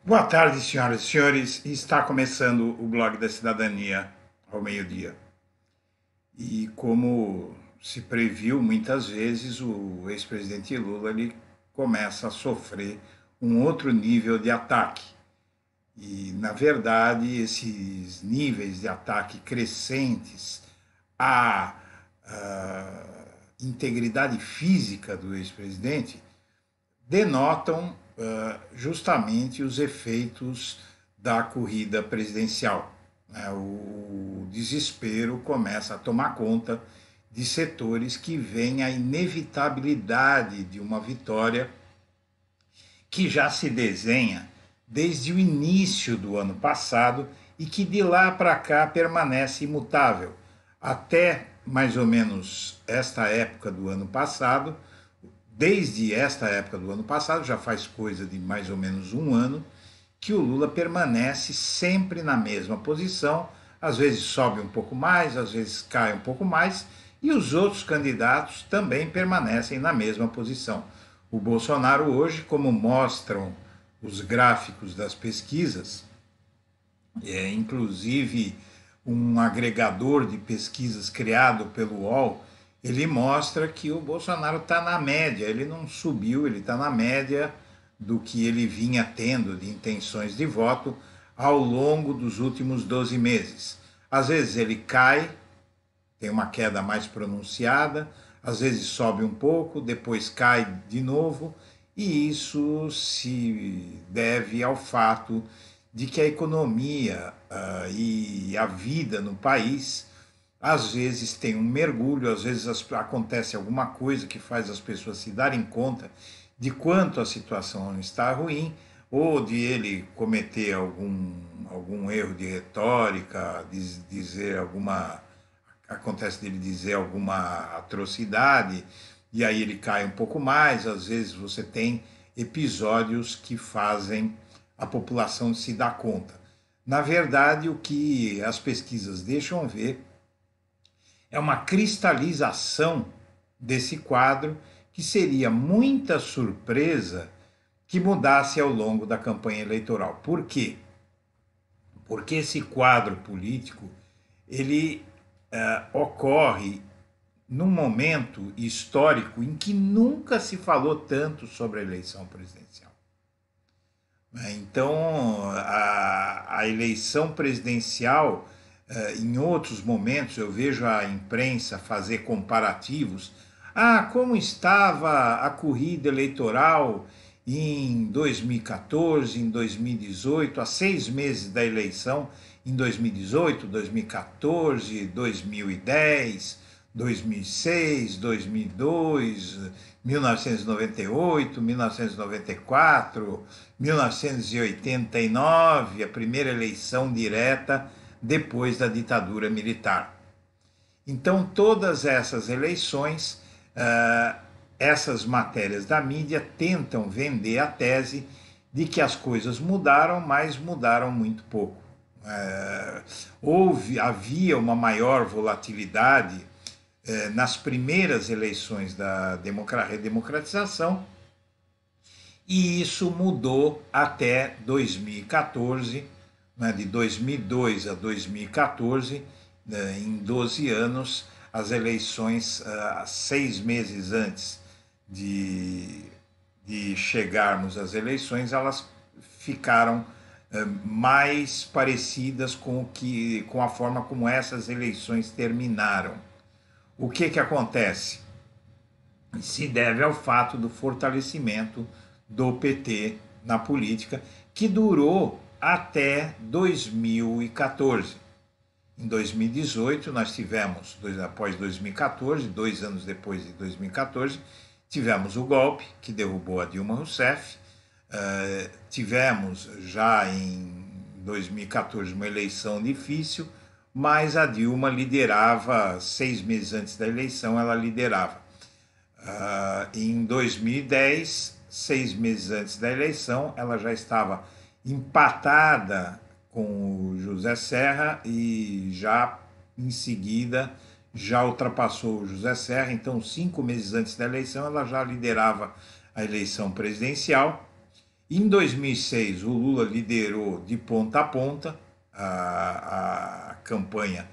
Boa tarde, senhoras e senhores. Está começando o blog da Cidadania ao meio-dia. E como se previu muitas vezes, o ex-presidente Lula ele começa a sofrer um outro nível de ataque. E, na verdade, esses níveis de ataque crescentes à integridade física do ex-presidente denotam justamente os efeitos da corrida presidencial. Né? O desespero começa a tomar conta de setores que veem a inevitabilidade de uma vitória que já se desenha desde o início do ano passado e que de lá para cá permanece imutável. Até mais ou menos esta época do ano passado, desde esta época do ano passado, já faz coisa de mais ou menos um ano, que o Lula permanece sempre na mesma posição, às vezes sobe um pouco mais, às vezes cai um pouco mais, e os outros candidatos também permanecem na mesma posição. O Bolsonaro hoje, como mostram os gráficos das pesquisas, inclusive um agregador de pesquisas criado pelo UOL, ele mostra que o Bolsonaro está na média, ele não subiu, ele está na média do que ele vinha tendo de intenções de voto ao longo dos últimos 12 meses. Às vezes ele cai, tem uma queda mais pronunciada, às vezes sobe um pouco, depois cai de novo, e isso se deve ao fato de que a economia e a vida no país às vezes tem um mergulho, às vezes acontece alguma coisa que faz as pessoas se darem conta de quanto a situação está ruim, ou de ele cometer algum erro de retórica, dizer alguma. Acontece dele dizer alguma atrocidade, e aí ele cai um pouco mais. Às vezes você tem episódios que fazem a população se dar conta. Na verdade, o que as pesquisas deixam ver é uma cristalização desse quadro que seria muita surpresa que mudasse ao longo da campanha eleitoral. Por quê? Porque esse quadro político ele ocorre num momento histórico em que nunca se falou tanto sobre a eleição presidencial. Então, a eleição presidencial, em outros momentos, eu vejo a imprensa fazer comparativos. Como estava a corrida eleitoral em 2014, em 2018, há 6 meses da eleição, em 2018, 2014, 2010, 2006, 2002, 1998, 1994, 1989, a primeira eleição direta depois da ditadura militar. Então, todas essas eleições, essas matérias da mídia tentam vender a tese de que as coisas mudaram, mas mudaram muito pouco. Havia uma maior volatilidade nas primeiras eleições da redemocratização, e isso mudou até 2014, né, de 2002 a 2014, em 12 anos, as eleições, 6 meses antes de chegarmos às eleições, elas ficaram mais parecidas com a forma como essas eleições terminaram. O que acontece? Se deve ao fato do fortalecimento do PT na política, que durou até 2014. Em 2018, nós tivemos, após 2014, 2 anos depois de 2014, tivemos o golpe que derrubou a Dilma Rousseff. Tivemos já em 2014 uma eleição difícil, mas a Dilma liderava, 6 meses antes da eleição, ela liderava. Em 2010, 6 meses antes da eleição, ela já estava empatada com o José Serra e já em seguida já ultrapassou o José Serra. Então, 5 meses antes da eleição, ela já liderava a eleição presidencial. Em 2006, o Lula liderou de ponta a ponta a campanha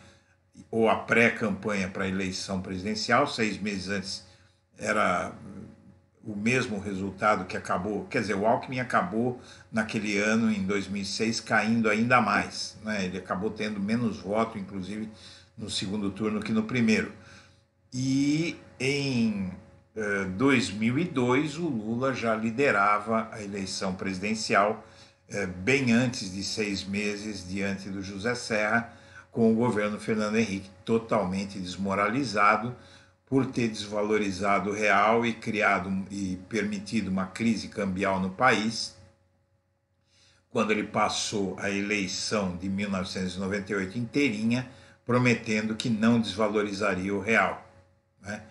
ou a pré-campanha para a eleição presidencial. 6 meses antes era o mesmo resultado que acabou, quer dizer, o Alckmin acabou naquele ano, em 2006, caindo ainda mais, né? Ele acabou tendo menos voto, inclusive, no segundo turno que no primeiro. E em 2002, o Lula já liderava a eleição presidencial, bem antes de 6 meses, diante do José Serra, com o governo Fernando Henrique totalmente desmoralizado por ter desvalorizado o real e criado e permitido uma crise cambial no país, quando ele passou a eleição de 1998 inteirinha, prometendo que não desvalorizaria o real, né?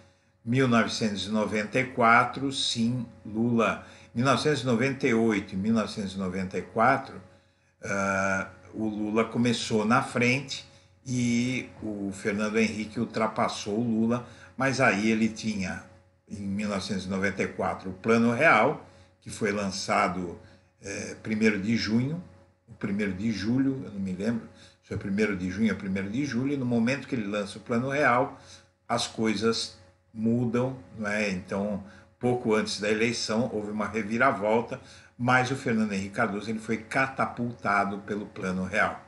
1994, sim, Lula. 1998 e 1994, o Lula começou na frente e o Fernando Henrique ultrapassou o Lula, mas aí ele tinha, em 1994, o Plano Real, que foi lançado 1º de junho, o 1º de julho, eu não me lembro, se é 1º de junho ou 1º de julho, e no momento que ele lança o Plano Real, as coisas mudam, não é? Então, pouco antes da eleição, houve uma reviravolta, mas o Fernando Henrique Cardoso ele foi catapultado pelo Plano Real.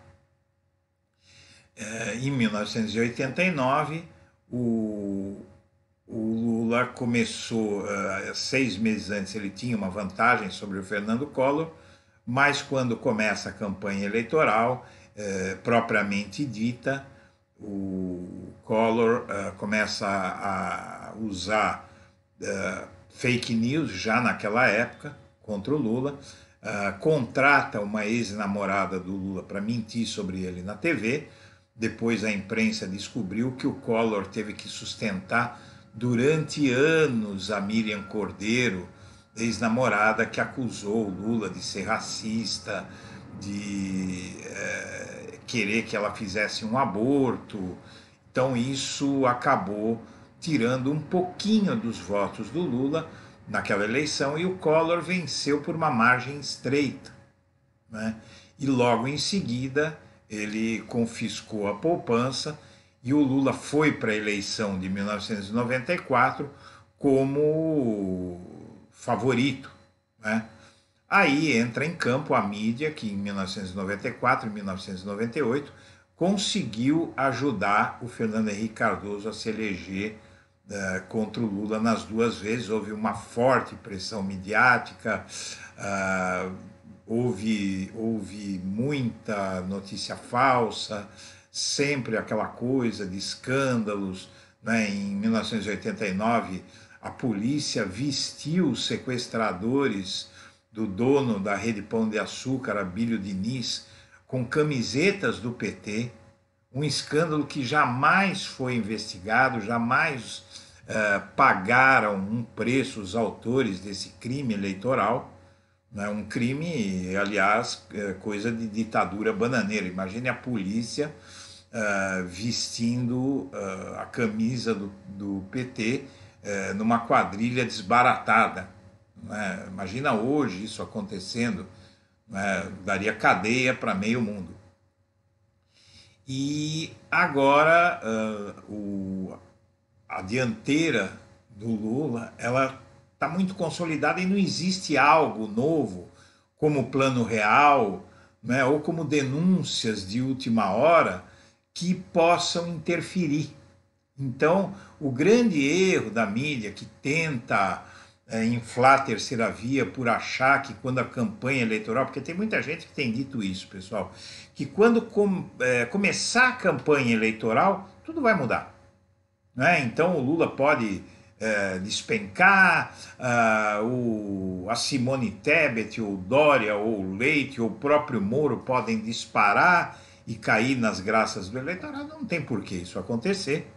Em 1989, o Lula começou, 6 meses antes ele tinha uma vantagem sobre o Fernando Collor, mas quando começa a campanha eleitoral, propriamente dita, o Collor começa a usar fake news já naquela época contra o Lula, contrata uma ex-namorada do Lula para mentir sobre ele na TV. Depois a imprensa descobriu que o Collor teve que sustentar durante anos a Miriam Cordeiro, ex-namorada, que acusou o Lula de ser racista, de querer que ela fizesse um aborto. Então isso acabou tirando um pouquinho dos votos do Lula naquela eleição, e o Collor venceu por uma margem estreita, né? E logo em seguida ele confiscou a poupança e o Lula foi para a eleição de 1994 como favorito, né? Aí entra em campo a mídia, que em 1994 e 1998 conseguiu ajudar o Fernando Henrique Cardoso a se eleger contra o Lula nas duas vezes. Houve uma forte pressão midiática, houve muita notícia falsa, sempre aquela coisa de escândalos, né? Em 1989, a polícia vestiu os sequestradores do dono da Rede Pão de Açúcar, Abílio Diniz, com camisetas do PT, um escândalo que jamais foi investigado, jamais pagaram um preço os autores desse crime eleitoral, né? Um crime, aliás, coisa de ditadura bananeira. Imagine a polícia vestindo a camisa do PT numa quadrilha desbaratada, né? Imagina hoje isso acontecendo, né? Daria cadeia para meio mundo. E agora a dianteira do Lula, ela está muito consolidada e não existe algo novo como o Plano Real, né, ou como denúncias de última hora que possam interferir. Então, o grande erro da mídia que tenta inflar a terceira via por achar que quando a campanha eleitoral, porque tem muita gente que tem dito isso, pessoal, que quando começar a campanha eleitoral, tudo vai mudar, né? Então o Lula pode despencar, a Simone Tebet, ou Dória, ou Leite, ou o próprio Moro podem disparar e cair nas graças do eleitorado. Não tem por que isso acontecer.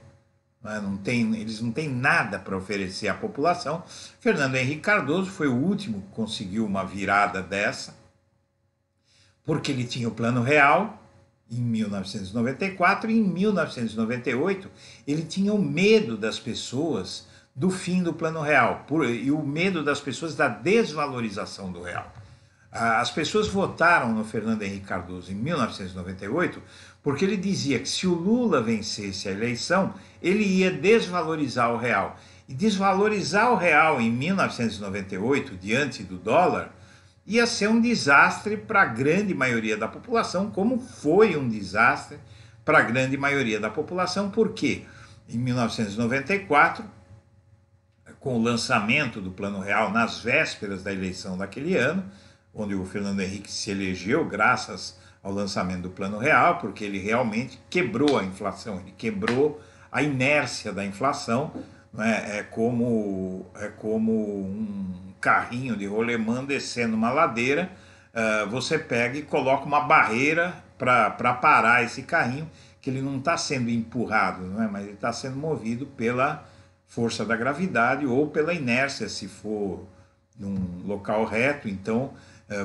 Eles não têm nada para oferecer à população. Fernando Henrique Cardoso foi o último que conseguiu uma virada dessa, porque ele tinha o Plano Real em 1994 e em 1998 ele tinha o medo das pessoas do fim do Plano Real e o medo das pessoas da desvalorização do real. As pessoas votaram no Fernando Henrique Cardoso em 1998 porque ele dizia que se o Lula vencesse a eleição, ele ia desvalorizar o real. E desvalorizar o real em 1998, diante do dólar, ia ser um desastre para a grande maioria da população, como foi um desastre para a grande maioria da população, porque em 1994, com o lançamento do Plano Real nas vésperas da eleição daquele ano, onde o Fernando Henrique se elegeu graças ao lançamento do Plano Real, porque ele realmente quebrou a inflação, ele quebrou a inércia da inflação, né? É como um carrinho de rolemã descendo uma ladeira, você pega e coloca uma barreira para parar esse carrinho, que ele não está sendo empurrado, não é? Mas ele está sendo movido pela força da gravidade ou pela inércia, se for num local reto. Então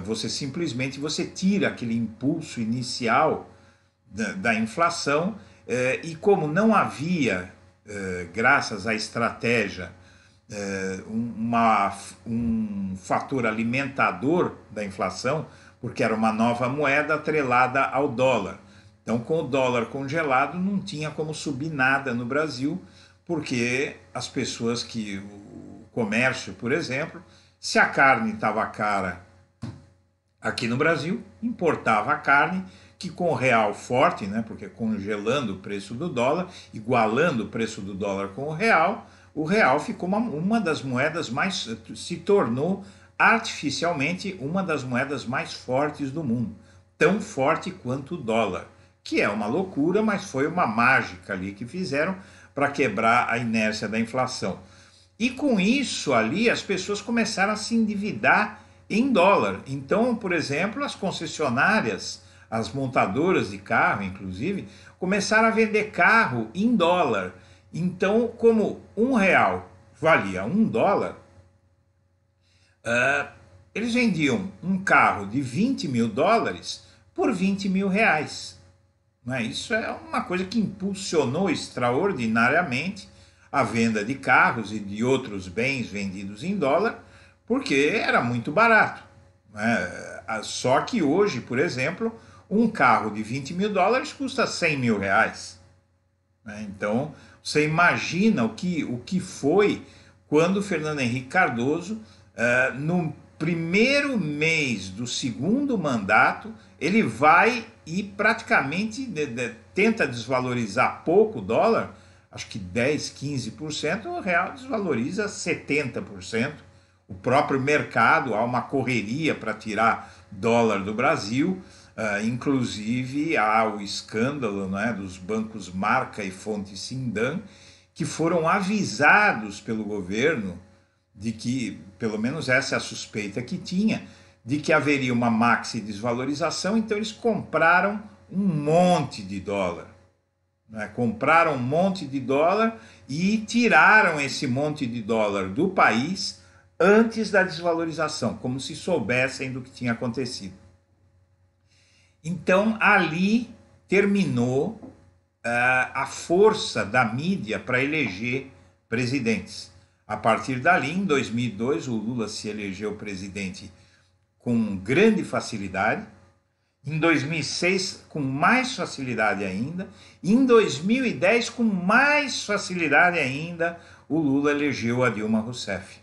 você simplesmente tira aquele impulso inicial da inflação, e como não havia, graças à estratégia, um fator alimentador da inflação, porque era uma nova moeda atrelada ao dólar. Então, com o dólar congelado, não tinha como subir nada no Brasil, porque as pessoas o comércio, por exemplo, se a carne estava cara aqui no Brasil, importava a carne, que com o real forte, né, porque congelando o preço do dólar, igualando o preço do dólar com o real ficou uma das moedas mais, se tornou artificialmente uma das moedas mais fortes do mundo, tão forte quanto o dólar, que é uma loucura, mas foi uma mágica ali que fizeram para quebrar a inércia da inflação. E com isso ali as pessoas começaram a se endividar em dólar. Então, por exemplo, as concessionárias, as montadoras de carro, inclusive, começaram a vender carro em dólar. Então, como R$ 1 valia $1, eles vendiam um carro de $20 mil por R$ 20 mil. Isso é uma coisa que impulsionou extraordinariamente a venda de carros e de outros bens vendidos em dólar, porque era muito barato. Só que hoje, por exemplo, um carro de $20 mil custa R$ 100 mil. Então, você imagina o que foi quando o Fernando Henrique Cardoso, no primeiro mês do segundo mandato, ele vai e praticamente tenta desvalorizar pouco o dólar, acho que 10, 15%, o real desvaloriza 70%. O próprio mercado, há uma correria para tirar dólar do Brasil, inclusive há o escândalo, né, dos bancos Marca e Fonte Sindan, que foram avisados pelo governo de que, pelo menos essa é a suspeita que tinha, de que haveria uma maxi desvalorização, então eles compraram um monte de dólar. Compraram um monte de dólar e tiraram esse monte de dólar do país antes da desvalorização, como se soubessem do que tinha acontecido. Então, ali terminou a força da mídia para eleger presidentes. A partir dali, em 2002, o Lula se elegeu presidente com grande facilidade. Em 2006, com mais facilidade ainda. E em 2010, com mais facilidade ainda, o Lula elegeu a Dilma Rousseff.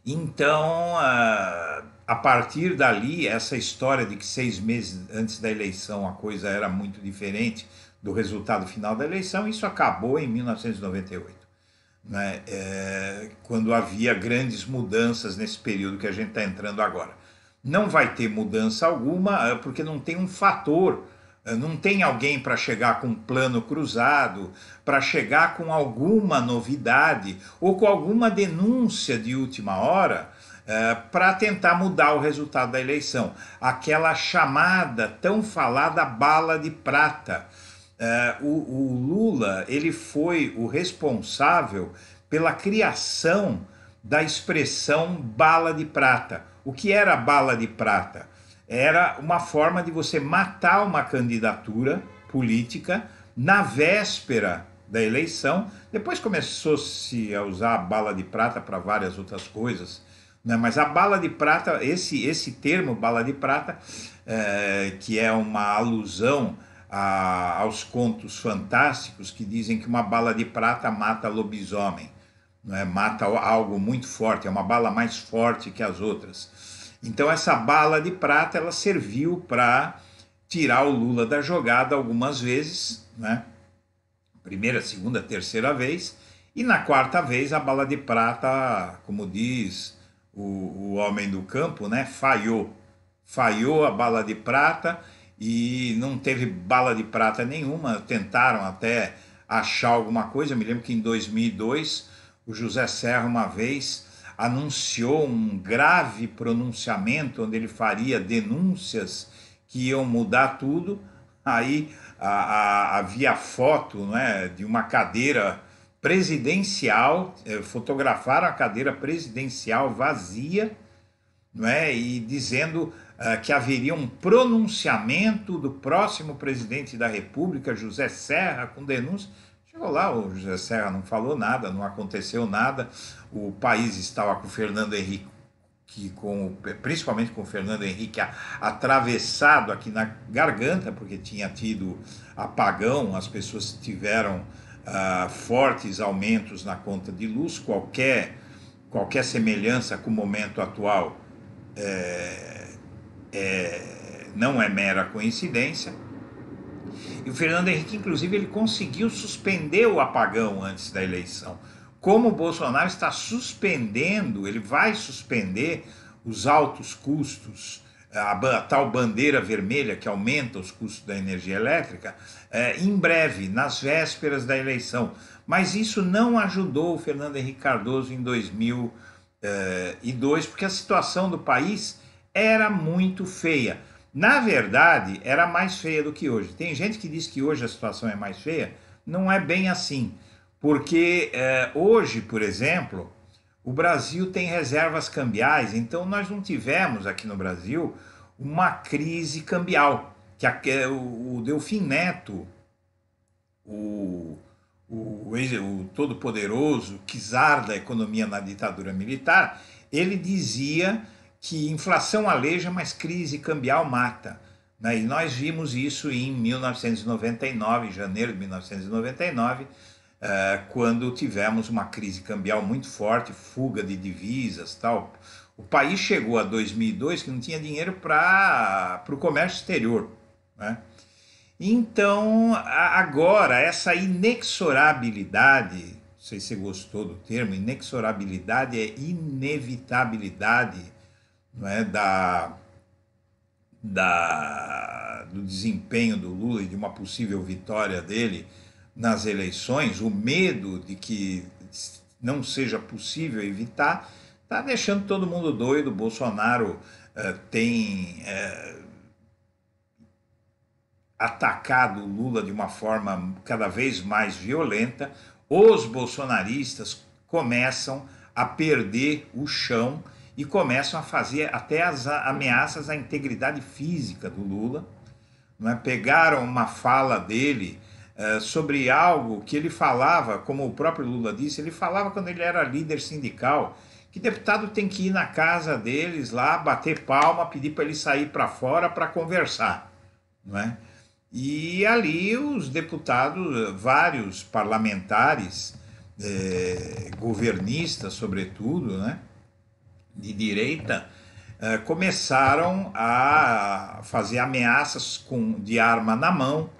Então, a partir dali, essa história de que 6 meses antes da eleição a coisa era muito diferente do resultado final da eleição, isso acabou em 1998, né? Quando havia grandes mudanças nesse período que a gente está entrando agora. Não vai ter mudança alguma, porque não tem um fator, não tem alguém para chegar com um plano cruzado, para chegar com alguma novidade ou com alguma denúncia de última hora para tentar mudar o resultado da eleição. Aquela chamada, tão falada bala de prata. O Lula, ele foi o responsável pela criação da expressão bala de prata. O que era bala de prata? Era uma forma de você matar uma candidatura política na véspera da eleição. Depois começou-se a usar a bala de prata para várias outras coisas né? Mas a bala de prata, esse termo bala de prata, que é uma alusão aos contos fantásticos que dizem que uma bala de prata mata lobisomem, né? Mata algo muito forte, é uma bala mais forte que as outras. Então essa bala de prata ela serviu para tirar o Lula da jogada algumas vezes, né? Primeira, segunda, terceira vez, e na quarta vez a bala de prata, como diz o homem do campo, né, falhou. Falhou a bala de prata e não teve bala de prata nenhuma. Tentaram até achar alguma coisa. Eu me lembro que em 2002 o José Serra uma vez anunciou um grave pronunciamento onde ele faria denúncias que iam mudar tudo. Aí havia foto, né, de uma cadeira presidencial, fotografaram a cadeira presidencial vazia, não é, e dizendo que haveria um pronunciamento do próximo presidente da República, José Serra, com denúncia. Chegou lá, o José Serra não falou nada, não aconteceu nada, o país estava com o Fernando Henrique, principalmente com o Fernando Henrique atravessado aqui na garganta, porque tinha tido apagão, as pessoas tiveram fortes aumentos na conta de luz, qualquer semelhança com o momento atual não é mera coincidência. E o Fernando Henrique, inclusive, ele conseguiu suspender o apagão antes da eleição. Como o Bolsonaro está suspendendo, ele vai suspender os altos custos, a tal bandeira vermelha que aumenta os custos da energia elétrica, em breve, nas vésperas da eleição. Mas isso não ajudou o Fernando Henrique Cardoso em 2002, porque a situação do país era muito feia. Na verdade, era mais feia do que hoje. Tem gente que diz que hoje a situação é mais feia. Não é bem assim. Porque hoje, por exemplo, o Brasil tem reservas cambiais, então nós não tivemos aqui no Brasil uma crise cambial. O Delfim Neto, o todo-poderoso czar da economia na ditadura militar, ele dizia que inflação aleija, mas crise cambial mata. Né? E nós vimos isso em 1999, em janeiro de 1999, quando tivemos uma crise cambial muito forte, fuga de divisas, tal. O país chegou a 2002 que não tinha dinheiro para o comércio exterior, né? Então, agora, essa inexorabilidade, não sei se você gostou do termo, inexorabilidade é inevitabilidade, não é, do desempenho do Lula e de uma possível vitória dele nas eleições, o medo de que não seja possível evitar, está deixando todo mundo doido. O Bolsonaro tem atacado o Lula de uma forma cada vez mais violenta. Os bolsonaristas começam a perder o chão e começam a fazer até as ameaças à integridade física do Lula. Não é? Pegaram uma fala dele sobre algo que ele falava, como o próprio Lula disse, ele falava quando ele era líder sindical, que deputado tem que ir na casa deles lá, bater palma, pedir para ele sair para fora para conversar, não é? E ali os deputados, vários parlamentares, governistas sobretudo, né, de direita, começaram a fazer ameaças de arma na mão,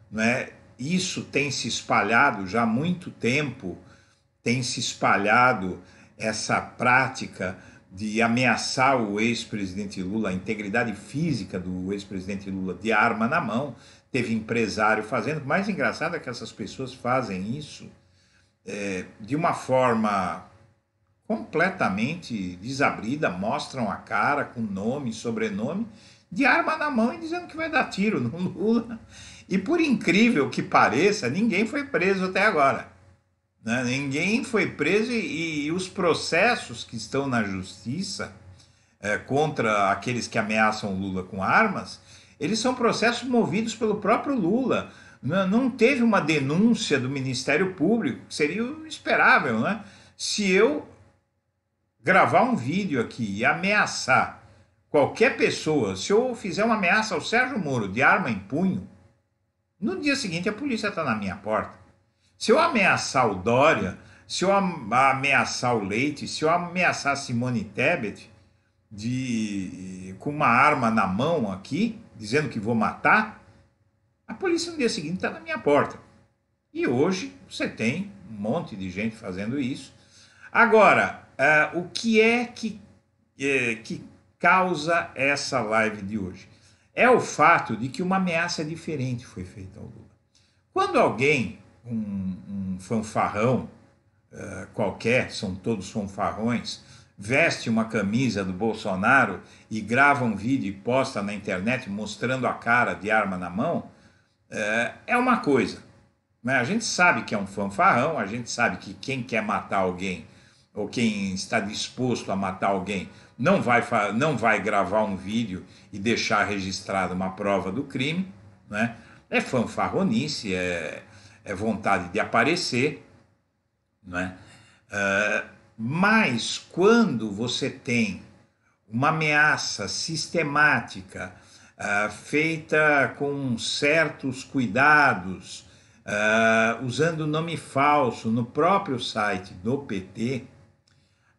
né? Isso tem se espalhado já há muito tempo, tem se espalhado essa prática de ameaçar o ex-presidente Lula, a integridade física do ex-presidente Lula de arma na mão. Teve empresário fazendo. O mais engraçado é que essas pessoas fazem isso de uma forma completamente desabrida, mostram a cara com nome, sobrenome, de arma na mão e dizendo que vai dar tiro no Lula. E por incrível que pareça, ninguém foi preso até agora. Né? Ninguém foi preso e os processos que estão na justiça contra aqueles que ameaçam o Lula com armas, eles são processos movidos pelo próprio Lula. Não teve uma denúncia do Ministério Público, que seria o esperável, né? Se eu gravar um vídeo aqui e ameaçar qualquer pessoa, se eu fizer uma ameaça ao Sérgio Moro de arma em punho, no dia seguinte a polícia está na minha porta. Se eu ameaçar o Dória, se eu ameaçar o Leite, se eu ameaçar a Simone Tebet com uma arma na mão aqui, dizendo que vou matar, a polícia no dia seguinte está na minha porta. E hoje você tem um monte de gente fazendo isso. Agora, o que é que causa essa live de hoje? É o fato de que uma ameaça diferente foi feita ao Lula. Quando alguém, um fanfarrão qualquer, são todos fanfarrões, veste uma camisa do Bolsonaro e grava um vídeo e posta na internet mostrando a cara de arma na mão, é uma coisa. Né? A gente sabe que é um fanfarrão, a gente sabe que quem quer matar alguém ou quem está disposto a matar alguém não vai gravar um vídeo e deixar registrada uma prova do crime, né? É fanfarronice, é vontade de aparecer, né? Mas quando você tem uma ameaça sistemática, feita com certos cuidados, usando nome falso no próprio site do PT,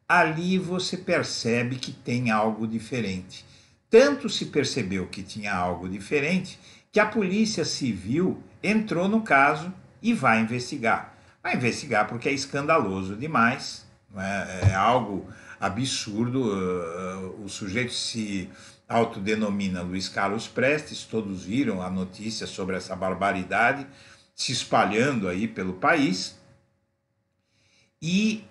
ali você percebe que tem algo diferente. Tanto se percebeu que tinha algo diferente que a Polícia Civil entrou no caso e vai investigar. Vai investigar porque é escandaloso demais, é algo absurdo. O sujeito se autodenomina Luiz Carlos Prestes, todos viram a notícia sobre essa barbaridade se espalhando aí pelo país. E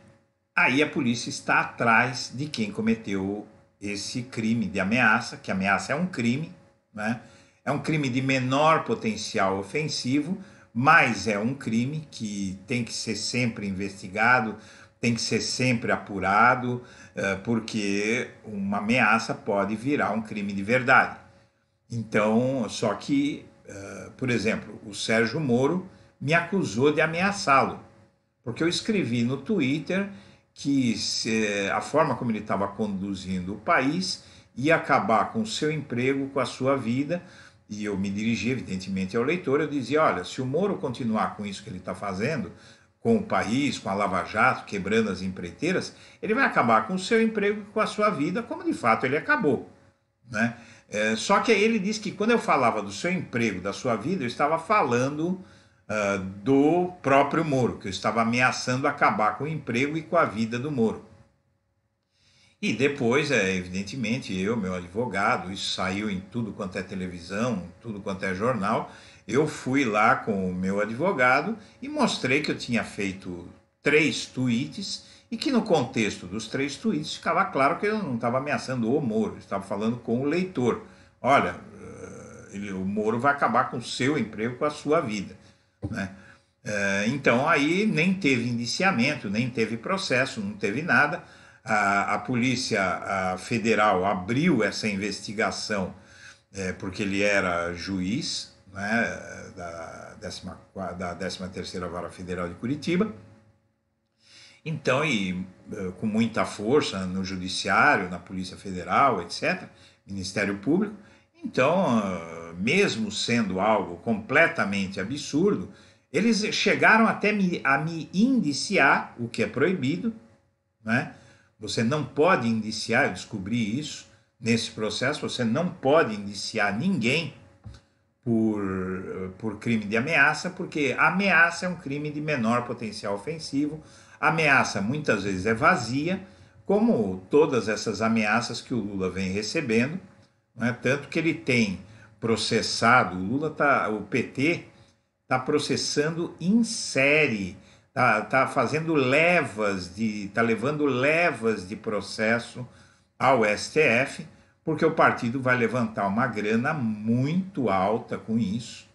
aí a polícia está atrás de quem cometeu esse crime de ameaça, que ameaça é um crime, né? É um crime de menor potencial ofensivo, mas é um crime que tem que ser sempre investigado, tem que ser sempre apurado, porque uma ameaça pode virar um crime de verdade. Então, só que, por exemplo, o Sérgio Moro me acusou de ameaçá-lo, porque eu escrevi no Twitter que a forma como ele estava conduzindo o país ia acabar com o seu emprego, com a sua vida, e eu me dirigi evidentemente ao leitor, eu dizia, olha, se o Moro continuar com isso que ele está fazendo, com o país, com a Lava Jato, quebrando as empreiteiras, ele vai acabar com o seu emprego e com a sua vida, como de fato ele acabou, né? Só que aí ele disse que quando eu falava do seu emprego, da sua vida, eu estava falando do próprio Moro, que eu estava ameaçando acabar com o emprego e com a vida do Moro. E depois, evidentemente, meu advogado, isso saiu em tudo quanto é televisão, tudo quanto é jornal, eu fui lá com o meu advogado e mostrei que eu tinha feito 3 tweets e que no contexto dos 3 tweets ficava claro que eu não estava ameaçando o Moro, eu estava falando com o leitor. Olha, o Moro vai acabar com o seu emprego, com a sua vida, né? Então aí nem teve indiciamento, nem teve processo, não teve nada. A Polícia Federal abriu essa investigação porque ele era juiz, né, da 13ª Vara Federal de Curitiba. Então, com muita força no Judiciário, na Polícia Federal, etc., Ministério Público. Então, mesmo sendo algo completamente absurdo, eles chegaram até a me indiciar, o que é proibido, né? Você não pode indiciar, eu descobri isso nesse processo, você não pode indiciar ninguém por crime de ameaça, porque ameaça é um crime de menor potencial ofensivo, ameaça muitas vezes é vazia, como todas essas ameaças que o Lula vem recebendo, né? Tanto que ele tem processado, o PT está processando em série, tá fazendo tá levando levas de processo ao STF, porque o partido vai levantar uma grana muito alta com isso,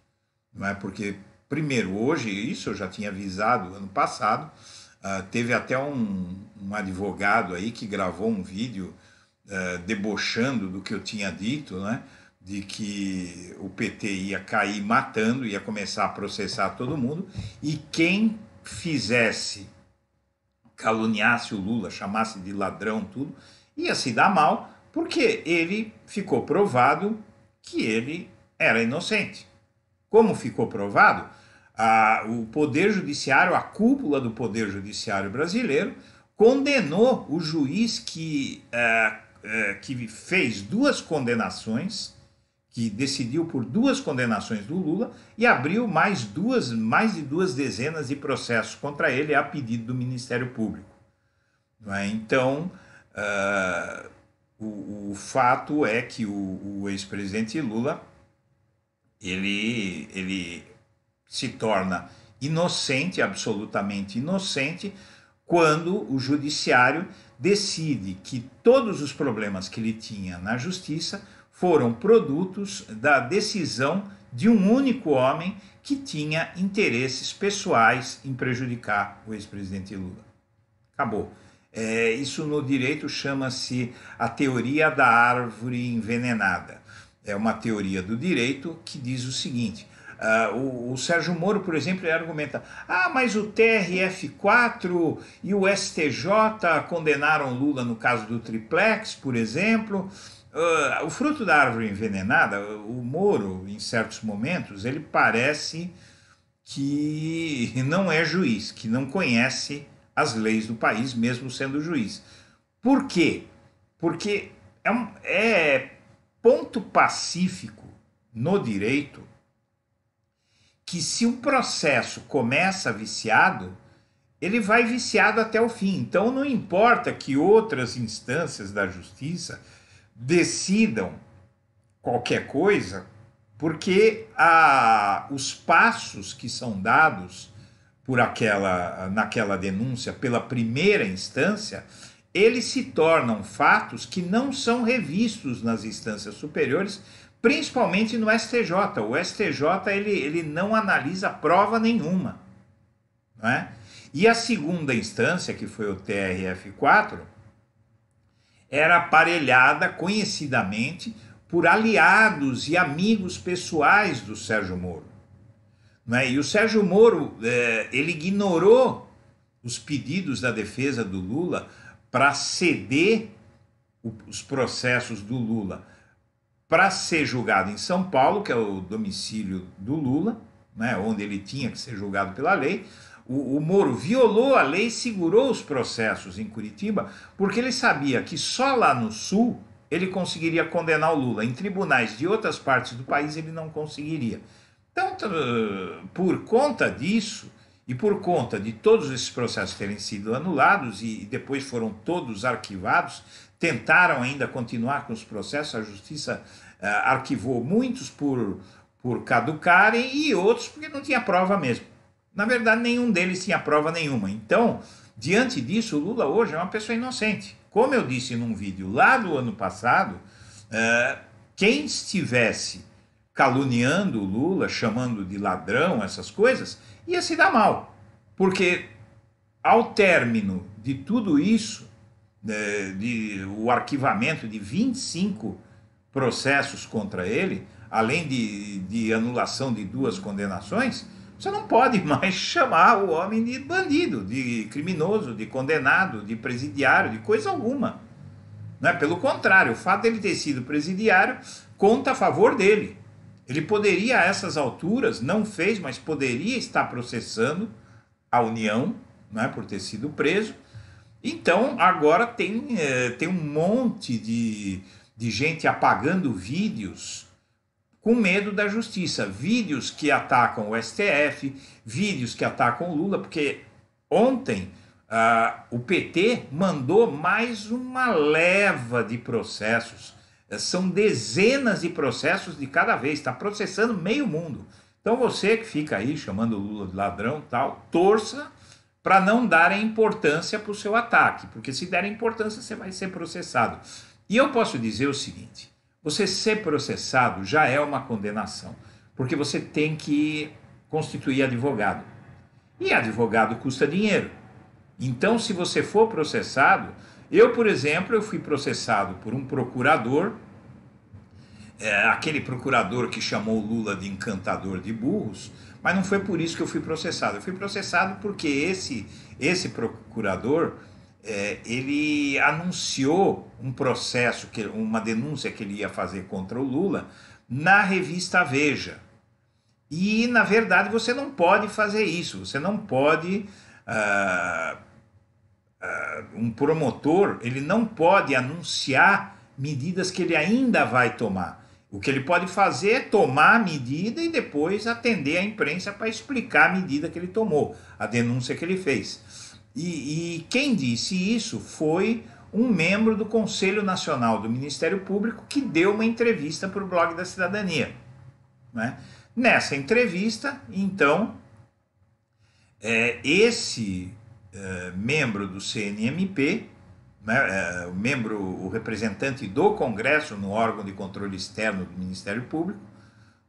não é? Porque, primeiro, hoje, isso eu já tinha avisado ano passado, teve até um advogado aí que gravou um vídeo debochando do que eu tinha dito, né? De que o PT ia cair matando, ia começar a processar todo mundo, e quem fizesse caluniasse o Lula, chamasse de ladrão, tudo, ia se dar mal, porque ele ficou provado que ele era inocente. Como ficou provado, o Poder Judiciário, a cúpula do Poder Judiciário brasileiro, condenou o juiz que fez duas condenações, que decidiu por duas condenações do Lula e abriu mais de 2 dezenas de processos contra ele a pedido do Ministério Público. Então, o fato é que o ex-presidente Lula ele se torna inocente, absolutamente inocente, quando o judiciário decide que todos os problemas que ele tinha na justiça foram produtos da decisão de um único homem que tinha interesses pessoais em prejudicar o ex-presidente Lula. Acabou. Isso no direito chama-se a teoria da árvore envenenada. É uma teoria do direito que diz o seguinte: o Sérgio Moro, por exemplo, ele argumenta: mas o TRF4 e o STJ condenaram Lula no caso do triplex, por exemplo. O fruto da árvore envenenada, o Moro, em certos momentos, ele parece que não é juiz, que não conhece as leis do país, mesmo sendo juiz. Por quê? Porque é ponto pacífico no direito que, se um processo começa viciado, ele vai viciado até o fim. Então não importa que outras instâncias da justiça decidam qualquer coisa, porque os passos que são dados naquela denúncia pela primeira instância, eles se tornam fatos que não são revistos nas instâncias superiores, principalmente no STJ. O STJ ele não analisa prova nenhuma, não é? E a segunda instância, que foi o TRF4, era aparelhada conhecidamente por aliados e amigos pessoais do Sérgio Moro. Não é? E o Sérgio Moro ele ignorou os pedidos da defesa do Lula para ceder os processos do Lula para ser julgado em São Paulo, que é o domicílio do Lula, né, onde ele tinha que ser julgado pela lei. O Moro violou a lei e segurou os processos em Curitiba, porque ele sabia que só lá no Sul ele conseguiria condenar o Lula. Em tribunais de outras partes do país ele não conseguiria. Então, por conta disso, e por conta de todos esses processos terem sido anulados e depois foram todos arquivados, tentaram ainda continuar com os processos, a justiça arquivou muitos por caducarem e outros porque não tinha prova mesmo. Na verdade, nenhum deles tinha prova nenhuma. Então, diante disso, o Lula hoje é uma pessoa inocente. Como eu disse num vídeo lá do ano passado, quem estivesse caluniando o Lula, chamando de ladrão, essas coisas, ia se dar mal. Porque ao término de tudo isso, o arquivamento de 25 processos contra ele, além de anulação de 2 condenações, você não pode mais chamar o homem de bandido, de criminoso, de condenado, de presidiário, de coisa alguma. Não é? Pelo contrário, o fato de ele ter sido presidiário conta a favor dele. Ele poderia, a essas alturas, não fez, mas poderia estar processando a União, não é, por ter sido preso. Então, agora tem um monte de gente apagando vídeos com medo da justiça. Vídeos que atacam o STF, vídeos que atacam o Lula, porque ontem o PT mandou mais uma leva de processos. São dezenas de processos de cada vez, está processando meio mundo. Então você que fica aí chamando o Lula de ladrão e tal, torça para não darem importância para o seu ataque, porque se der importância você vai ser processado. E eu posso dizer o seguinte: você ser processado já é uma condenação, porque você tem que constituir advogado. E advogado custa dinheiro. Então, se você for processado, eu, por exemplo, eu fui processado por um procurador aquele procurador que chamou o Lula de encantador de burros, mas não foi por isso que eu fui processado. Eu fui processado porque esse procurador, ele anunciou um processo, uma denúncia que ele ia fazer contra o Lula na revista Veja. E, na verdade, você não pode fazer isso. Você não pode... um promotor, ele não pode anunciar medidas que ele ainda vai tomar. O que ele pode fazer é tomar a medida e depois atender a imprensa para explicar a medida que ele tomou, a denúncia que ele fez. E quem disse isso foi um membro do Conselho Nacional do Ministério Público que deu uma entrevista para o Blog da Cidadania, né? Nessa entrevista, então, esse membro do CNMP, né, o representante do Congresso no órgão de controle externo do Ministério Público,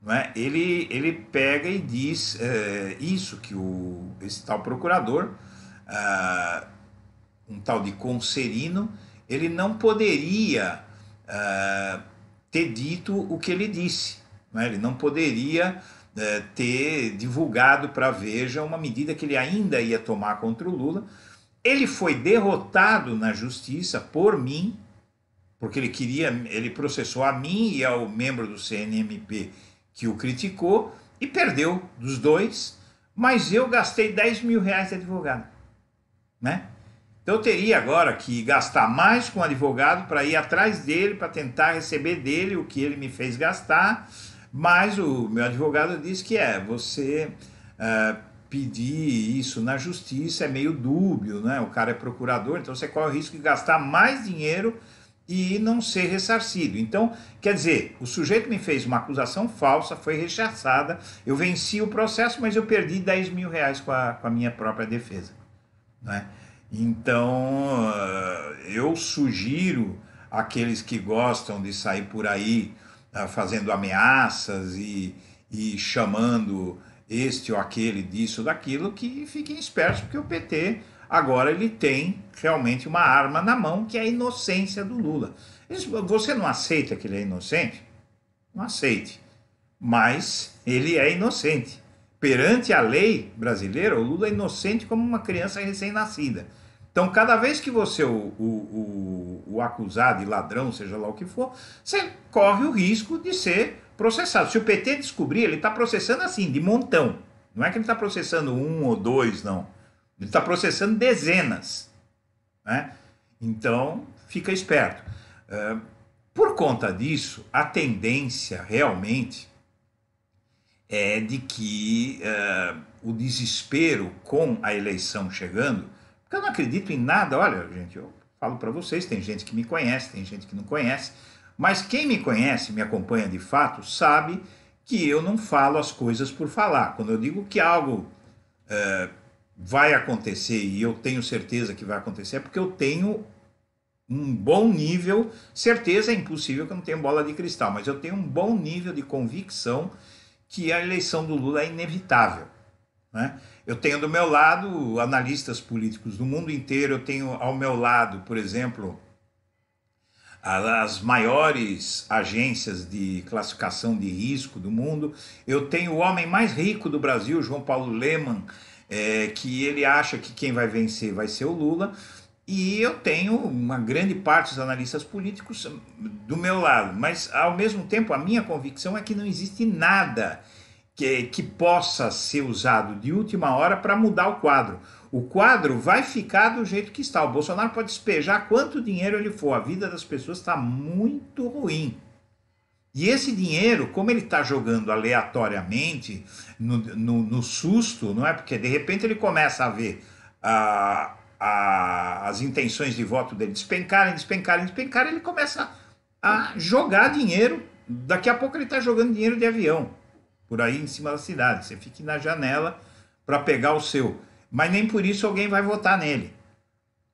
né, ele pega e diz isso, que esse tal procurador, um tal de Conserino, ele não poderia ter dito o que ele disse, né, ele não poderia ter divulgado para a Veja uma medida que ele ainda ia tomar contra o Lula. Ele foi derrotado na justiça por mim, porque ele processou a mim e ao membro do CNMP que o criticou e perdeu dos dois, mas eu gastei 10 mil reais de advogado, né? Então eu teria agora que gastar mais com o advogado para ir atrás dele, para tentar receber dele o que ele me fez gastar, mas o meu advogado disse que você pedir isso na justiça é meio dúbio, né? O cara é procurador, então você corre o risco de gastar mais dinheiro e não ser ressarcido. Então, quer dizer, o sujeito me fez uma acusação falsa, foi rechaçada, eu venci o processo, mas eu perdi 10 mil reais com a minha própria defesa, né? Então, eu sugiro àqueles que gostam de sair por aí fazendo ameaças e chamando este ou aquele disso ou daquilo, que fiquem espertos, porque o PT agora ele tem realmente uma arma na mão, que é a inocência do Lula. Você não aceita que ele é inocente? Não aceite, mas ele é inocente. Perante a lei brasileira, o Lula é inocente como uma criança recém-nascida. Então, cada vez que você o acusar de ladrão, seja lá o que for, você corre o risco de ser processado. Se o PT descobrir, ele está processando assim, de montão. Não é que ele está processando um ou dois, não. Ele está processando dezenas, né? Então, fica esperto. Por conta disso, a tendência realmente é de que o desespero com a eleição chegando, porque eu não acredito em nada. Olha, gente, eu falo para vocês, tem gente que me conhece, tem gente que não conhece, mas quem me conhece, me acompanha de fato, sabe que eu não falo as coisas por falar. Quando eu digo que algo vai acontecer e eu tenho certeza que vai acontecer, é porque eu tenho um bom nível, certeza é impossível que eu não tenha bola de cristal, mas eu tenho um bom nível de convicção que a eleição do Lula é inevitável, né? Eu tenho do meu lado analistas políticos do mundo inteiro, eu tenho ao meu lado, por exemplo, as maiores agências de classificação de risco do mundo. Eu tenho o homem mais rico do Brasil, João Paulo Lemann, que ele acha que quem vai vencer vai ser o Lula. E eu tenho uma grande parte dos analistas políticos do meu lado, mas ao mesmo tempo a minha convicção é que não existe nada que possa ser usado de última hora para mudar o quadro. O quadro vai ficar do jeito que está. O Bolsonaro pode despejar quanto dinheiro ele for, a vida das pessoas está muito ruim. E esse dinheiro, como ele está jogando aleatoriamente, no susto, não é? Porque de repente ele começa a ver as intenções de voto dele despencarem, ele começa a jogar dinheiro. Daqui a pouco ele está jogando dinheiro de avião por aí em cima da cidade. Você fica na janela para pegar o seu. Mas nem por isso alguém vai votar nele,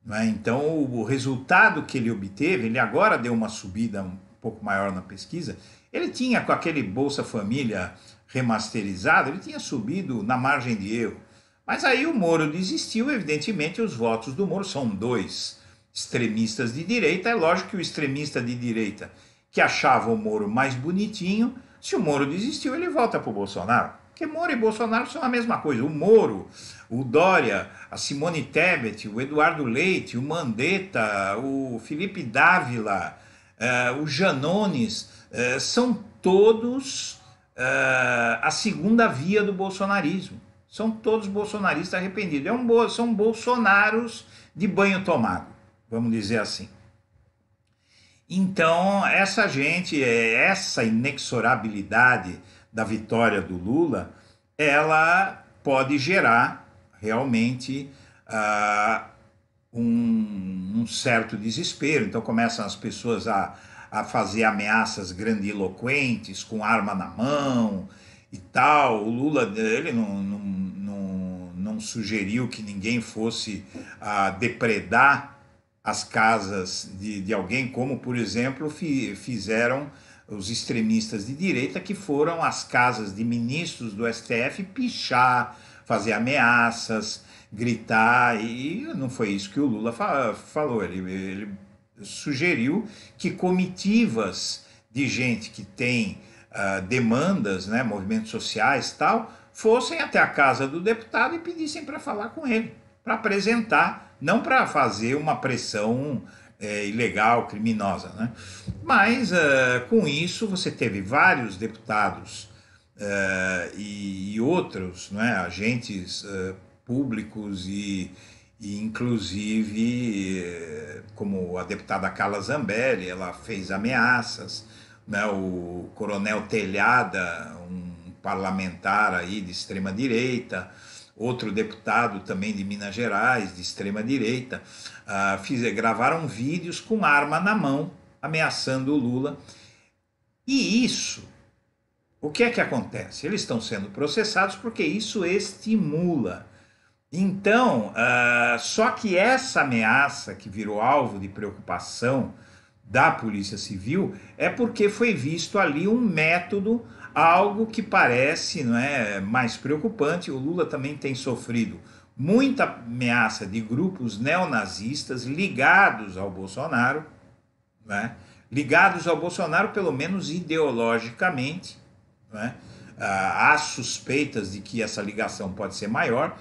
né? Então, o resultado que ele obteve, ele agora deu uma subida um pouco maior na pesquisa. Ele tinha, com aquele Bolsa Família remasterizado, ele tinha subido na margem de erro. Mas aí o Moro desistiu, evidentemente os votos do Moro são dois extremistas de direita. É lógico que o extremista de direita que achava o Moro mais bonitinho. Se o Moro desistiu, ele volta para o Bolsonaro. Porque Moro e Bolsonaro são a mesma coisa. O Moro, o Dória, a Simone Tebet, o Eduardo Leite, o Mandetta, o Felipe Dávila, o Janones, são todos a segunda via do bolsonarismo. São todos bolsonaristas arrependidos. São bolsonaros de banho tomado, vamos dizer assim. Então, essa inexorabilidade da vitória do Lula, ela pode gerar realmente um certo desespero. Então começam as pessoas a fazer ameaças grandiloquentes, com arma na mão e tal. O Lula, ele não sugeriu que ninguém fosse depredar as casas de alguém, como, por exemplo, fizeram os extremistas de direita, que foram às casas de ministros do STF pichar, fazer ameaças, gritar, e não foi isso que o Lula falou. Ele sugeriu que comitivas de gente que tem demandas, né, movimentos sociais e tal, fossem até a casa do deputado e pedissem para falar com ele, para apresentar, não para fazer uma pressão ilegal, criminosa, né? Mas com isso você teve vários deputados e outros, né, agentes públicos e inclusive como a deputada Carla Zambelli, ela fez ameaças, né, o coronel Telhada, um parlamentar aí de extrema direita, outro deputado também de Minas Gerais, de extrema direita, gravaram vídeos com arma na mão, ameaçando o Lula. E isso, o que é que acontece? Eles estão sendo processados porque isso estimula. Então, só que essa ameaça que virou alvo de preocupação da Polícia Civil é porque foi visto ali um método, algo que parece, não é, mais preocupante. O Lula também tem sofrido muita ameaça de grupos neonazistas ligados ao Bolsonaro, né? Ligados ao Bolsonaro pelo menos ideologicamente, né? Há suspeitas de que essa ligação pode ser maior.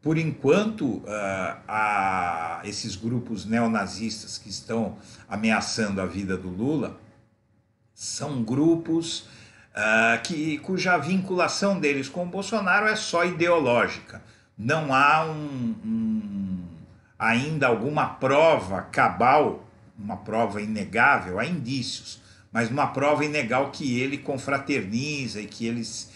Por enquanto, esses grupos neonazistas que estão ameaçando a vida do Lula são grupos cuja vinculação deles com o Bolsonaro é só ideológica. Não há ainda alguma prova cabal, uma prova inegável, há indícios, mas uma prova inegável que ele confraterniza e que eles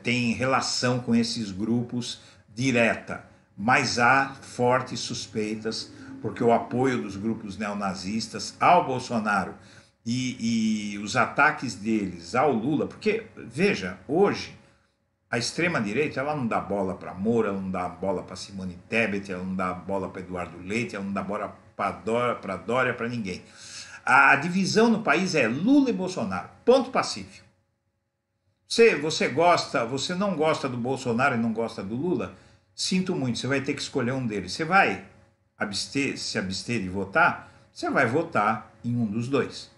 têm relação com esses grupos direta. Mas há fortes suspeitas, porque o apoio dos grupos neonazistas ao Bolsonaro e os ataques deles ao Lula, porque, veja, hoje a extrema-direita ela não dá bola para Moro, ela não dá bola para Simone Tebet, ela não dá bola para Eduardo Leite, ela não dá bola para Dória, para ninguém. A divisão no país é Lula e Bolsonaro, ponto pacífico. Você não gosta do Bolsonaro e não gosta do Lula? Sinto muito, você vai ter que escolher um deles. Você vai se abster de votar? Você vai votar em um dos dois.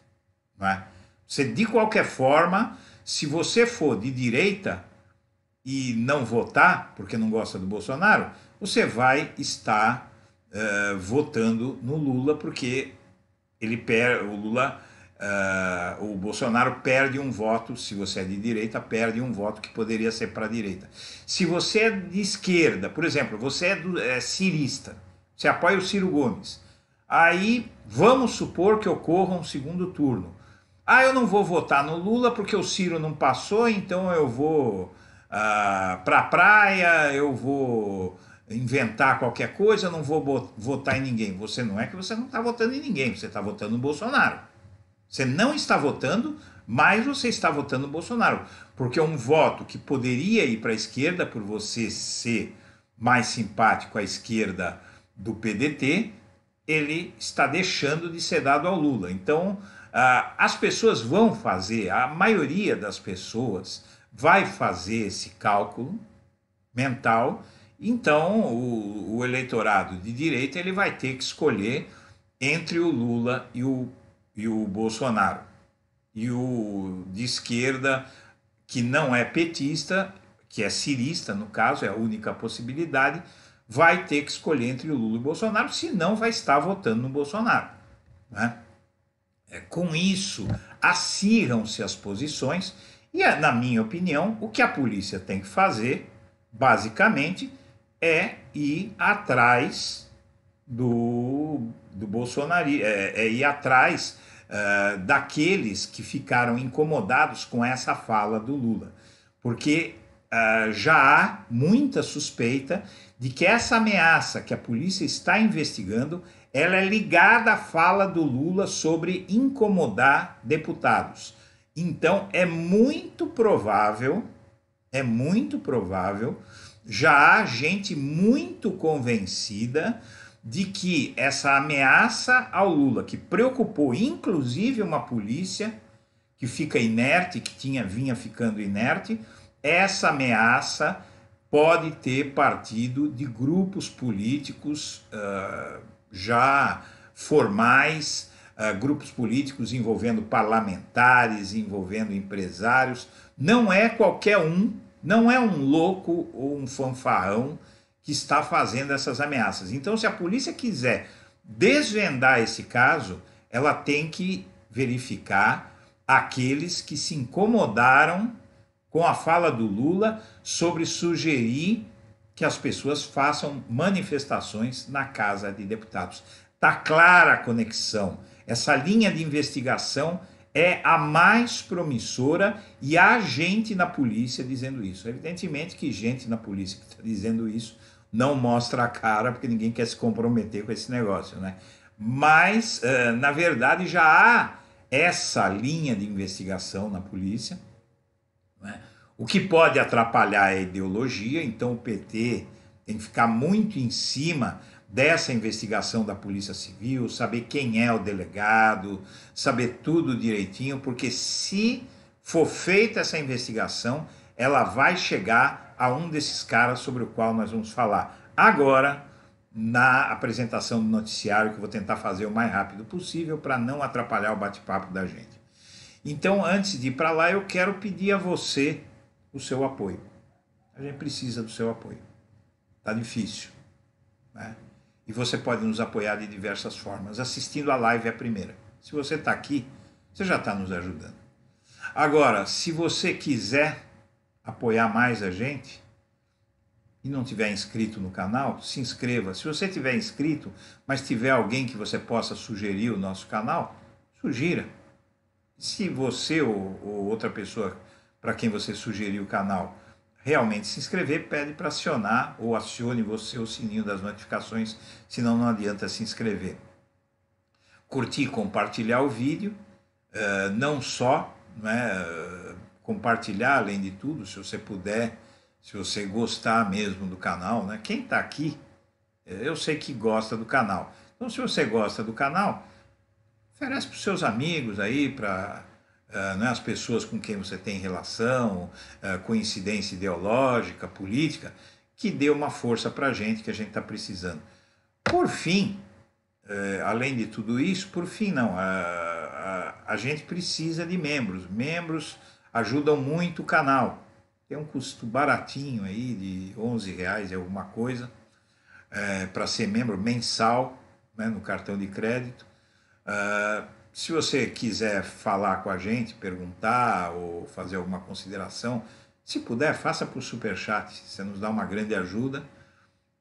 Não é? Você, de qualquer forma, se você for de direita e não votar, porque não gosta do Bolsonaro, você vai estar votando no Lula, porque o Bolsonaro perde um voto. Se você é de direita, perde um voto que poderia ser para a direita. Se você é de esquerda, por exemplo, você é cirista, você apoia o Ciro Gomes, aí vamos supor que ocorra um segundo turno. Eu não vou votar no Lula porque o Ciro não passou, então eu vou para a praia, eu vou inventar qualquer coisa, eu não vou votar em ninguém. Você não está votando em ninguém, você está votando no Bolsonaro. Você não está votando, mas você está votando no Bolsonaro. Porque um voto que poderia ir para a esquerda, por você ser mais simpático à esquerda do PDT, ele está deixando de ser dado ao Lula. Então, as pessoas vão fazer, a maioria das pessoas vai fazer esse cálculo mental. Então, o eleitorado de direita ele vai ter que escolher entre o Lula e o Bolsonaro. e o de esquerda, que não é petista, que é cirista, no caso, é a única possibilidade, vai ter que escolher entre o Lula e o Bolsonaro, senão vai estar votando no Bolsonaro. Né? Com isso, acirram-se as posições e, na minha opinião, o que a polícia tem que fazer, basicamente, é ir atrás do Bolsonaro, é ir atrás daqueles que ficaram incomodados com essa fala do Lula. Porque já há muita suspeita de que essa ameaça que a polícia está investigando, ela é ligada à fala do Lula sobre incomodar deputados. Então é muito provável, já há gente muito convencida de que essa ameaça ao Lula, que preocupou inclusive uma polícia que fica inerte, que vinha ficando inerte, essa ameaça pode ter partido de grupos políticos já formais, grupos políticos envolvendo parlamentares, envolvendo empresários. Não é qualquer um, não é um louco ou um fanfarrão que está fazendo essas ameaças. Então, se a polícia quiser desvendar esse caso, ela tem que verificar aqueles que se incomodaram com a fala do Lula sobre sugerir que as pessoas façam manifestações na Casa de Deputados. Está clara a conexão. Essa linha de investigação é a mais promissora e há gente na polícia dizendo isso. Evidentemente que gente na polícia que está dizendo isso não mostra a cara, porque ninguém quer se comprometer com esse negócio, né? Mas, na verdade, já há essa linha de investigação na polícia, né? O que pode atrapalhar é a ideologia, então o PT tem que ficar muito em cima dessa investigação da Polícia Civil, saber quem é o delegado, saber tudo direitinho, porque se for feita essa investigação, ela vai chegar a um desses caras sobre o qual nós vamos falar agora na apresentação do noticiário, que eu vou tentar fazer o mais rápido possível para não atrapalhar o bate-papo da gente. Então, antes de ir para lá, eu quero pedir a você o seu apoio. A gente precisa do seu apoio. Tá difícil, né? E você pode nos apoiar de diversas formas. Assistindo a live é a primeira. Se você está aqui, você já está nos ajudando. Agora, se você quiser apoiar mais a gente e não tiver inscrito no canal, se inscreva. Se você tiver inscrito, mas tiver alguém que você possa sugerir o nosso canal, sugira. Se você ou outra pessoa para quem você sugeriu o canal realmente se inscrever, pede para acionar ou acione você o sininho das notificações, senão não adianta se inscrever. Curtir e compartilhar o vídeo, não só, né, compartilhar além de tudo, se você puder, se você gostar mesmo do canal, né? Quem está aqui, eu sei que gosta do canal. Então, se você gosta do canal, oferece para os seus amigos aí, para né, as pessoas com quem você tem relação, coincidência ideológica, política, que dê uma força para a gente, que a gente está precisando. Por fim, além de tudo isso, por fim não, a gente precisa de membros. Membros ajudam muito o canal. Tem um custo baratinho aí de R$11 e alguma coisa para ser membro mensal, né, no cartão de crédito. Se você quiser falar com a gente, perguntar ou fazer alguma consideração, se puder, faça por Superchat, você nos dá uma grande ajuda.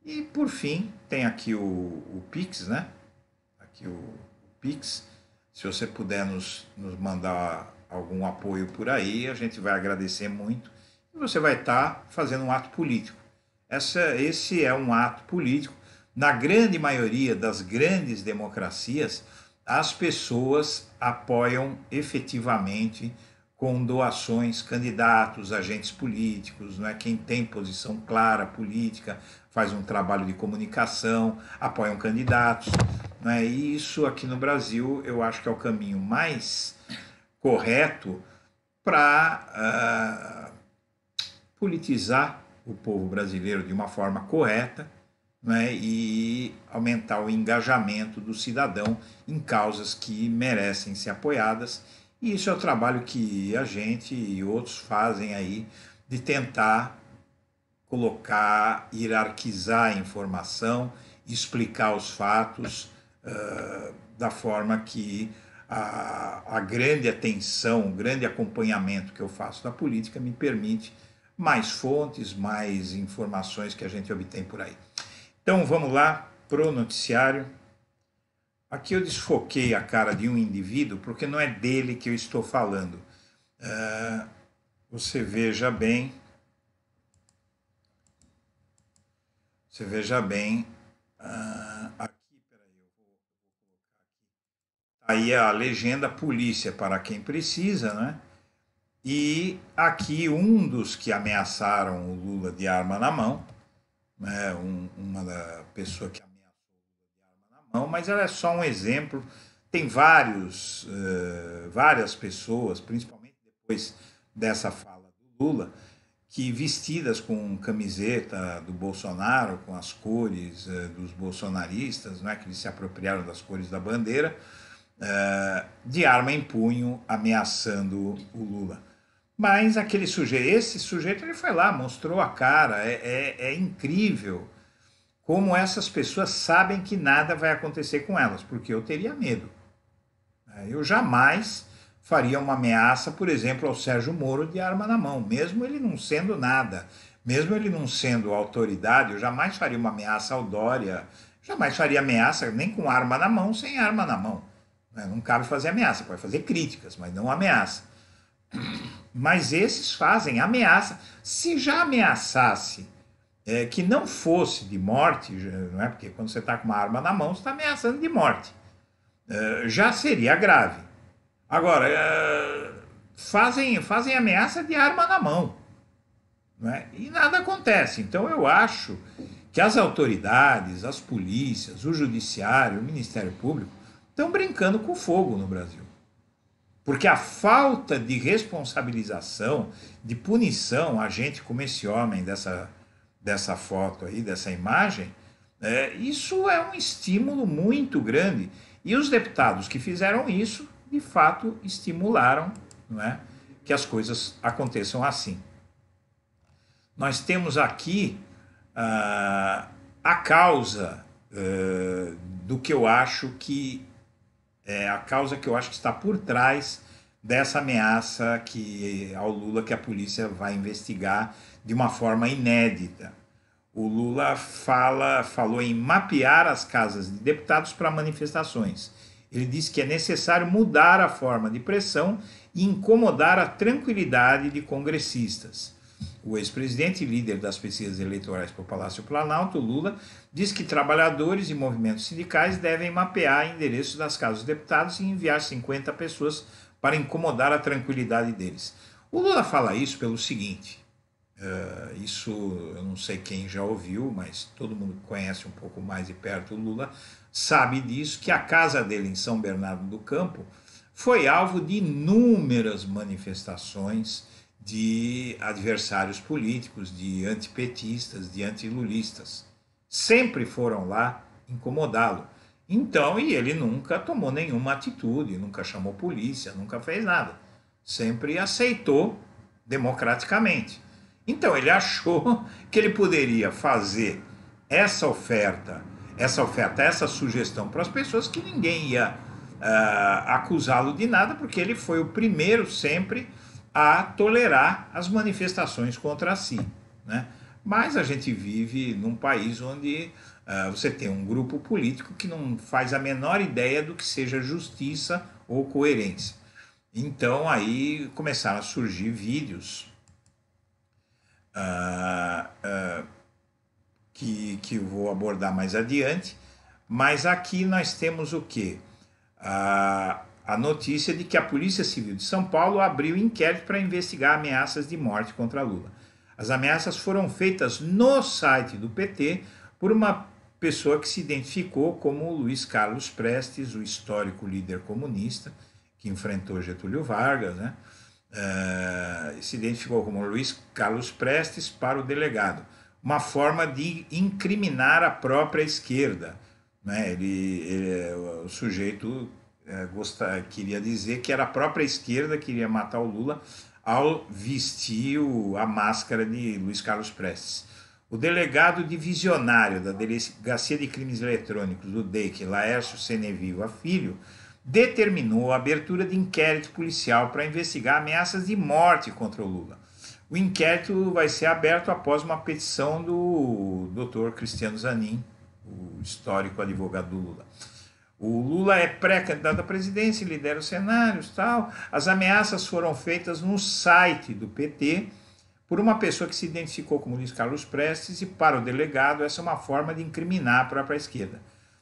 E por fim, tem aqui o Pix, né? Aqui o Pix. Se você puder nos mandar algum apoio por aí, a gente vai agradecer muito. E você vai estar fazendo um ato político. Esse é um ato político. Na grande maioria das grandes democracias, as pessoas apoiam efetivamente com doações candidatos, agentes políticos, não é? Quem tem posição clara política, faz um trabalho de comunicação, apoiam candidatos. Não é? E isso aqui no Brasil eu acho que é o caminho mais correto para politizar o povo brasileiro de uma forma correta, né, e aumentar o engajamento do cidadão em causas que merecem ser apoiadas E isso é o trabalho que a gente e outros fazem aí de tentar colocar, hierarquizar a informação, explicar os fatos da forma que a grande atenção, o grande acompanhamento que eu faço da política me permite mais fontes, mais informações que a gente obtém por aí. Então vamos lá pro noticiário. Aqui eu desfoquei a cara de um indivíduo porque não é dele que eu estou falando. Você veja bem. Você veja bem. Aqui, peraí, eu vou colocar aqui. Aí a legenda polícia para quem precisa, né? E aqui um dos que ameaçaram o Lula de arma na mão, né? Uma da pessoa que ameaçou o Lula de arma na mão, mas ela é só um exemplo. Tem várias pessoas, principalmente depois dessa fala do Lula, que vestidas com camiseta do Bolsonaro, com as cores dos bolsonaristas, né, que eles se apropriaram das cores da bandeira, de arma em punho, ameaçando o Lula. Mas esse sujeito ele foi lá, mostrou a cara, é incrível como essas pessoas sabem que nada vai acontecer com elas, porque eu teria medo. Eu jamais faria uma ameaça, por exemplo, ao Sérgio Moro de arma na mão, mesmo ele não sendo nada, mesmo ele não sendo autoridade, eu jamais faria uma ameaça ao Dória, jamais faria ameaça nem com arma na mão, sem arma na mão. Não cabe fazer ameaça, pode fazer críticas, mas não ameaça. Mas esses fazem ameaça. Se já ameaçasse que não fosse de morte, não é? Porque quando você está com uma arma na mão, você está ameaçando de morte. Já seria grave. Agora, fazem ameaça de arma na mão. Não é? E nada acontece. Então eu acho que as autoridades, as polícias, o judiciário, o Ministério Público estão brincando com fogo no Brasil. Porque a falta de responsabilização, de punição a gente como esse homem dessa foto aí, dessa imagem, isso é um estímulo muito grande. E os deputados que fizeram isso, de fato, estimularam, não é, que as coisas aconteçam assim. Nós temos aqui a causa do que eu acho que a causa que eu acho que está por trás dessa ameaça ao Lula que a polícia vai investigar de uma forma inédita. O Lula falou em mapear as casas de deputados para manifestações. Ele disse que é necessário mudar a forma de pressão e incomodar a tranquilidade de congressistas. O ex-presidente e líder das pesquisas eleitorais para o Palácio Planalto, Lula, diz que trabalhadores e movimentos sindicais devem mapear endereços das casas dos deputados e enviar 50 pessoas para incomodar a tranquilidade deles. O Lula fala isso pelo seguinte, isso eu não sei quem já ouviu, mas todo mundo que conhece um pouco mais de perto o Lula sabe disso, que a casa dele em São Bernardo do Campo foi alvo de inúmeras manifestações de adversários políticos, de antipetistas, de antilulistas. Sempre foram lá incomodá-lo. Então, e ele nunca tomou nenhuma atitude, nunca chamou polícia, nunca fez nada. Sempre aceitou democraticamente. Então, ele achou que ele poderia fazer essa sugestão para as pessoas que ninguém ia acusá-lo de nada, porque ele foi o primeiro sempre a tolerar as manifestações contra si, né? Mas a gente vive num país onde você tem um grupo político que não faz a menor ideia do que seja justiça ou coerência. Então aí começaram a surgir vídeos que eu vou abordar mais adiante, mas aqui nós temos o quê? A notícia de que a Polícia Civil de São Paulo abriu inquérito para investigar ameaças de morte contra Lula. As ameaças foram feitas no site do PT por uma pessoa que se identificou como Luiz Carlos Prestes, o histórico líder comunista que enfrentou Getúlio Vargas, né? Se identificou como Luiz Carlos Prestes para o delegado. Uma forma de incriminar a própria esquerda, né? O sujeito queria dizer que era a própria esquerda que queria matar o Lula ao vestir a máscara de Luiz Carlos Prestes. O delegado divisionário da Delegacia de Crimes Eletrônicos, do DEIC, Laércio Seneviva Filho, determinou a abertura de inquérito policial para investigar ameaças de morte contra o Lula. O inquérito vai ser aberto após uma petição do Dr. Cristiano Zanin, o histórico advogado do Lula. O Lula é pré-candidato à presidência, lidera os cenários, tal. As ameaças foram feitas no site do PT por uma pessoa que se identificou como Luiz Carlos Prestes, e para o delegado essa é uma forma de incriminar a própria esquerda.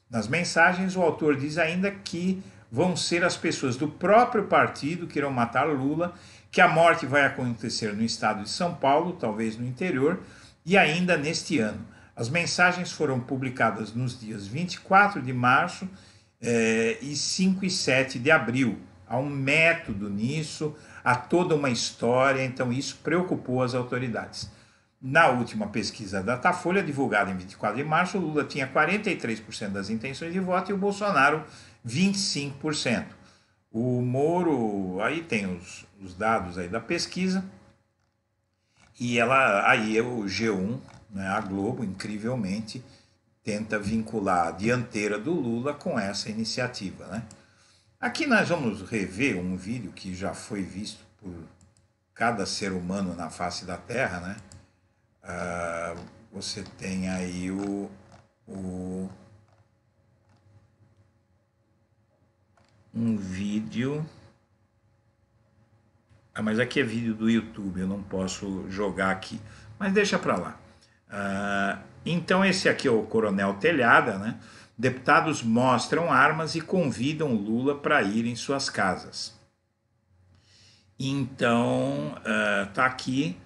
Nas mensagens, o autor diz ainda que vão ser as pessoas do próprio partido que irão matar Lula, que a morte vai acontecer no estado de São Paulo, talvez no interior, e ainda neste ano. As mensagens foram publicadas nos dias 24 de março e 5 e 7 de abril. Há um método nisso, há toda uma história, então isso preocupou as autoridades. Na última pesquisa da Datafolha, divulgada em 24 de março, o Lula tinha 43% das intenções de voto e o Bolsonaro 25%. O Moro, aí tem os dados aí da pesquisa, e aí o G1, né, a Globo, incrivelmente, tenta vincular a dianteira do Lula com essa iniciativa, né? Aqui nós vamos rever um vídeo que já foi visto por cada ser humano na face da Terra, né? Você tem aí um vídeo. Mas aqui é vídeo do YouTube, eu não posso jogar aqui. Mas deixa para lá. Então esse aqui é o Coronel Telhada, né? Deputados mostram armas e convidam Lula para ir em suas casas. Então tá aqui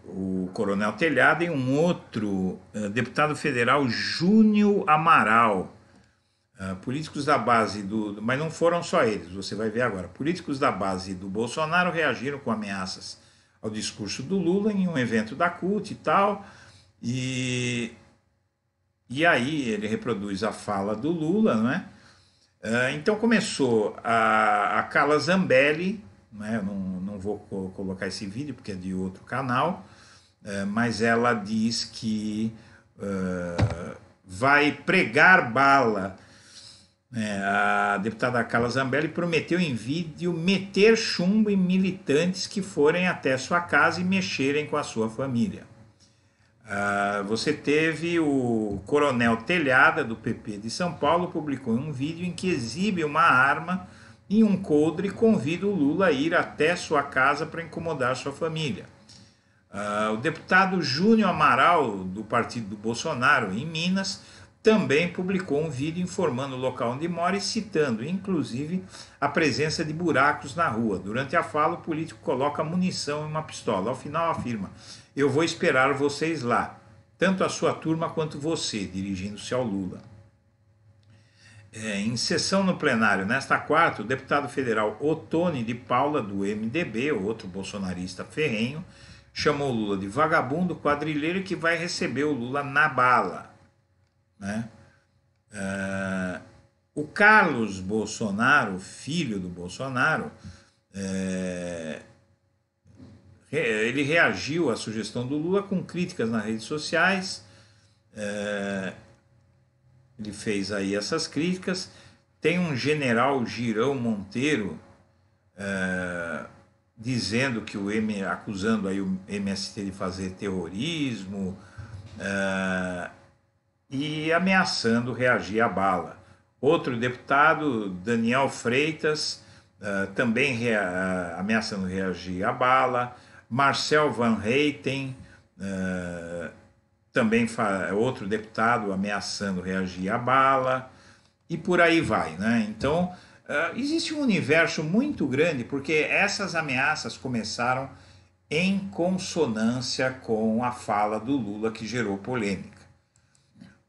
o Coronel Telhada e um outro deputado federal, Júnior Amaral. Políticos da base mas não foram só eles, você vai ver agora. Políticos da base do Bolsonaro reagiram com ameaças ao discurso do Lula em um evento da CUT e tal. E aí ele reproduz a fala do Lula, né? Então começou a Carla Zambelli, né? Eu não vou colocar esse vídeo porque é de outro canal, mas ela diz que vai pregar bala. A deputada Carla Zambelli prometeu em vídeo meter chumbo em militantes que forem até sua casa e mexerem com a sua família. Você teve o Coronel Telhada, do PP de São Paulo, publicou um vídeo em que exibe uma arma em um coldre e convida o Lula a ir até sua casa para incomodar sua família. O deputado Júnior Amaral, do partido do Bolsonaro, em Minas, também publicou um vídeo informando o local onde mora e citando, inclusive, a presença de buracos na rua. Durante a fala, o político coloca munição em uma pistola. Ao final, afirma: "Eu vou esperar vocês lá, tanto a sua turma quanto você", dirigindo-se ao Lula. Em sessão no plenário, nesta quarta, o deputado federal Ottoni de Paula, do MDB, outro bolsonarista ferrenho, chamou o Lula de vagabundo quadrilheiro que vai receber o Lula na bala. Né? O Carlos Bolsonaro, filho do Bolsonaro, ele reagiu à sugestão do Lula com críticas nas redes sociais. Ele fez aí essas críticas. Tem um general Girão Monteiro dizendo que acusando aí o MST de fazer terrorismo e ameaçando reagir à bala. Outro deputado, Daniel Freitas, também ameaçando reagir à bala. Marcel Van Heijten, também outro deputado ameaçando reagir à bala, e por aí vai, né? Então, existe um universo muito grande, porque essas ameaças começaram em consonância com a fala do Lula, que gerou polêmica.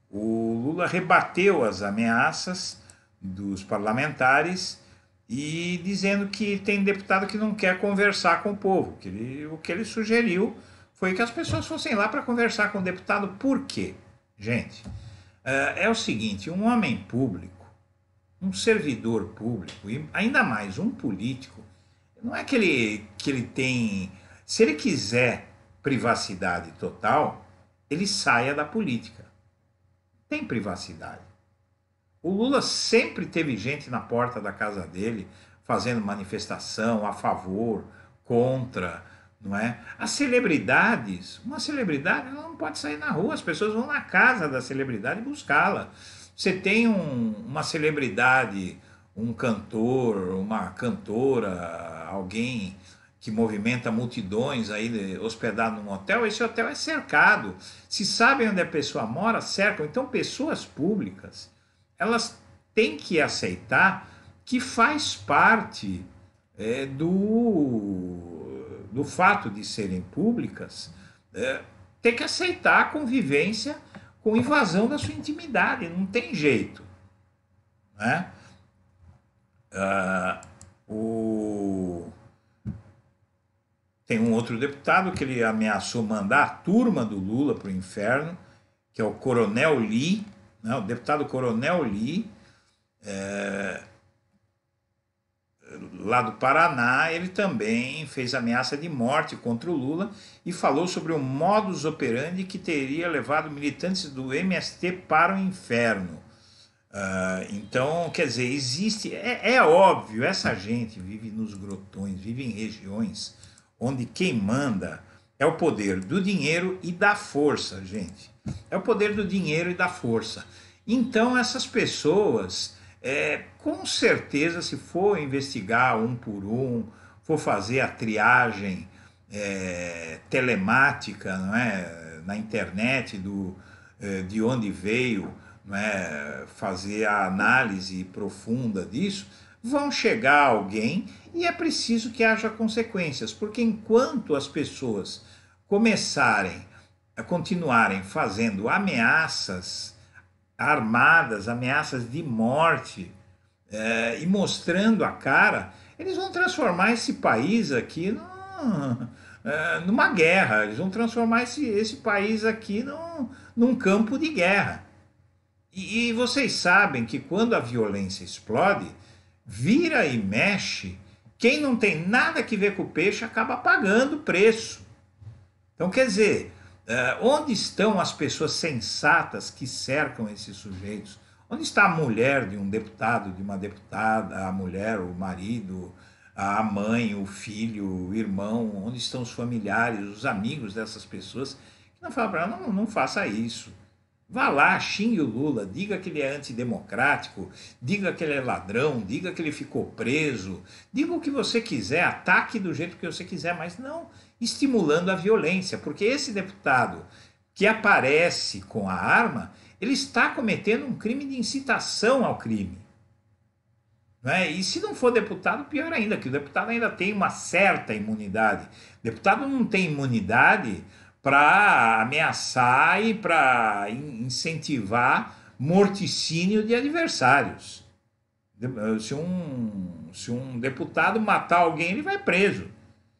O Lula rebateu as ameaças dos parlamentares e dizendo que tem deputado que não quer conversar com o povo. O que ele sugeriu foi que as pessoas fossem lá para conversar com o deputado. Por quê? Gente, é o seguinte, um homem público um servidor público, e ainda mais um político, não é que ele tem. Se ele quiser privacidade total, ele saia da política. Tem privacidade. O Lula sempre teve gente na porta da casa dele fazendo manifestação a favor, contra, não é? As celebridades, uma celebridade não pode sair na rua, as pessoas vão na casa da celebridade buscá-la. Você tem uma celebridade, um cantor, uma cantora, alguém que movimenta multidões aí hospedado num hotel, esse hotel é cercado. Se sabem onde a pessoa mora, cercam. Então, pessoas públicas, elas têm que aceitar que faz parte do fato de serem públicas, ter que aceitar a convivência com invasão da sua intimidade, não tem jeito, né? Tem um outro deputado que ele ameaçou mandar a turma do Lula para o inferno, que é o Coronel Lee, né? O deputado Coronel Lee, lá do Paraná. Ele também fez ameaça de morte contra o Lula e falou sobre o modus operandi que teria levado militantes do MST para o inferno. Então, quer dizer, existe, é óbvio, essa gente vive nos grotões, vive em regiões onde quem manda é o poder do dinheiro e da força, gente. É o poder do dinheiro e da força. Então, essas pessoas, com certeza, se for investigar um por um, for fazer a triagem telemática, não é, na internet de onde veio, não é, fazer a análise profunda disso, vão chegar a alguém e é preciso que haja consequências, porque enquanto as pessoas continuarem fazendo ameaças armadas, ameaças de morte, e mostrando a cara, eles vão transformar esse país aqui numa guerra, eles vão transformar esse país aqui num campo de guerra. E vocês sabem que quando a violência explode, vira e mexe, quem não tem nada que ver com o peixe acaba pagando o preço. Então, quer dizer, onde estão as pessoas sensatas que cercam esses sujeitos? Onde está a mulher de um deputado, de uma deputada, a mulher, o marido, a mãe, o filho, o irmão? Onde estão os familiares, os amigos dessas pessoas que não falam para ela, não faça isso. Vá lá, xingue o Lula, diga que ele é antidemocrático, diga que ele é ladrão, diga que ele ficou preso, diga o que você quiser, ataque do jeito que você quiser, mas não estimulando a violência, porque esse deputado que aparece com a arma, ele está cometendo um crime de incitação ao crime. Não é? E se não for deputado, pior ainda, que o deputado ainda tem uma certa imunidade. O deputado não tem imunidade para ameaçar e para incentivar morticínio de adversários. Se um deputado matar alguém, ele vai preso.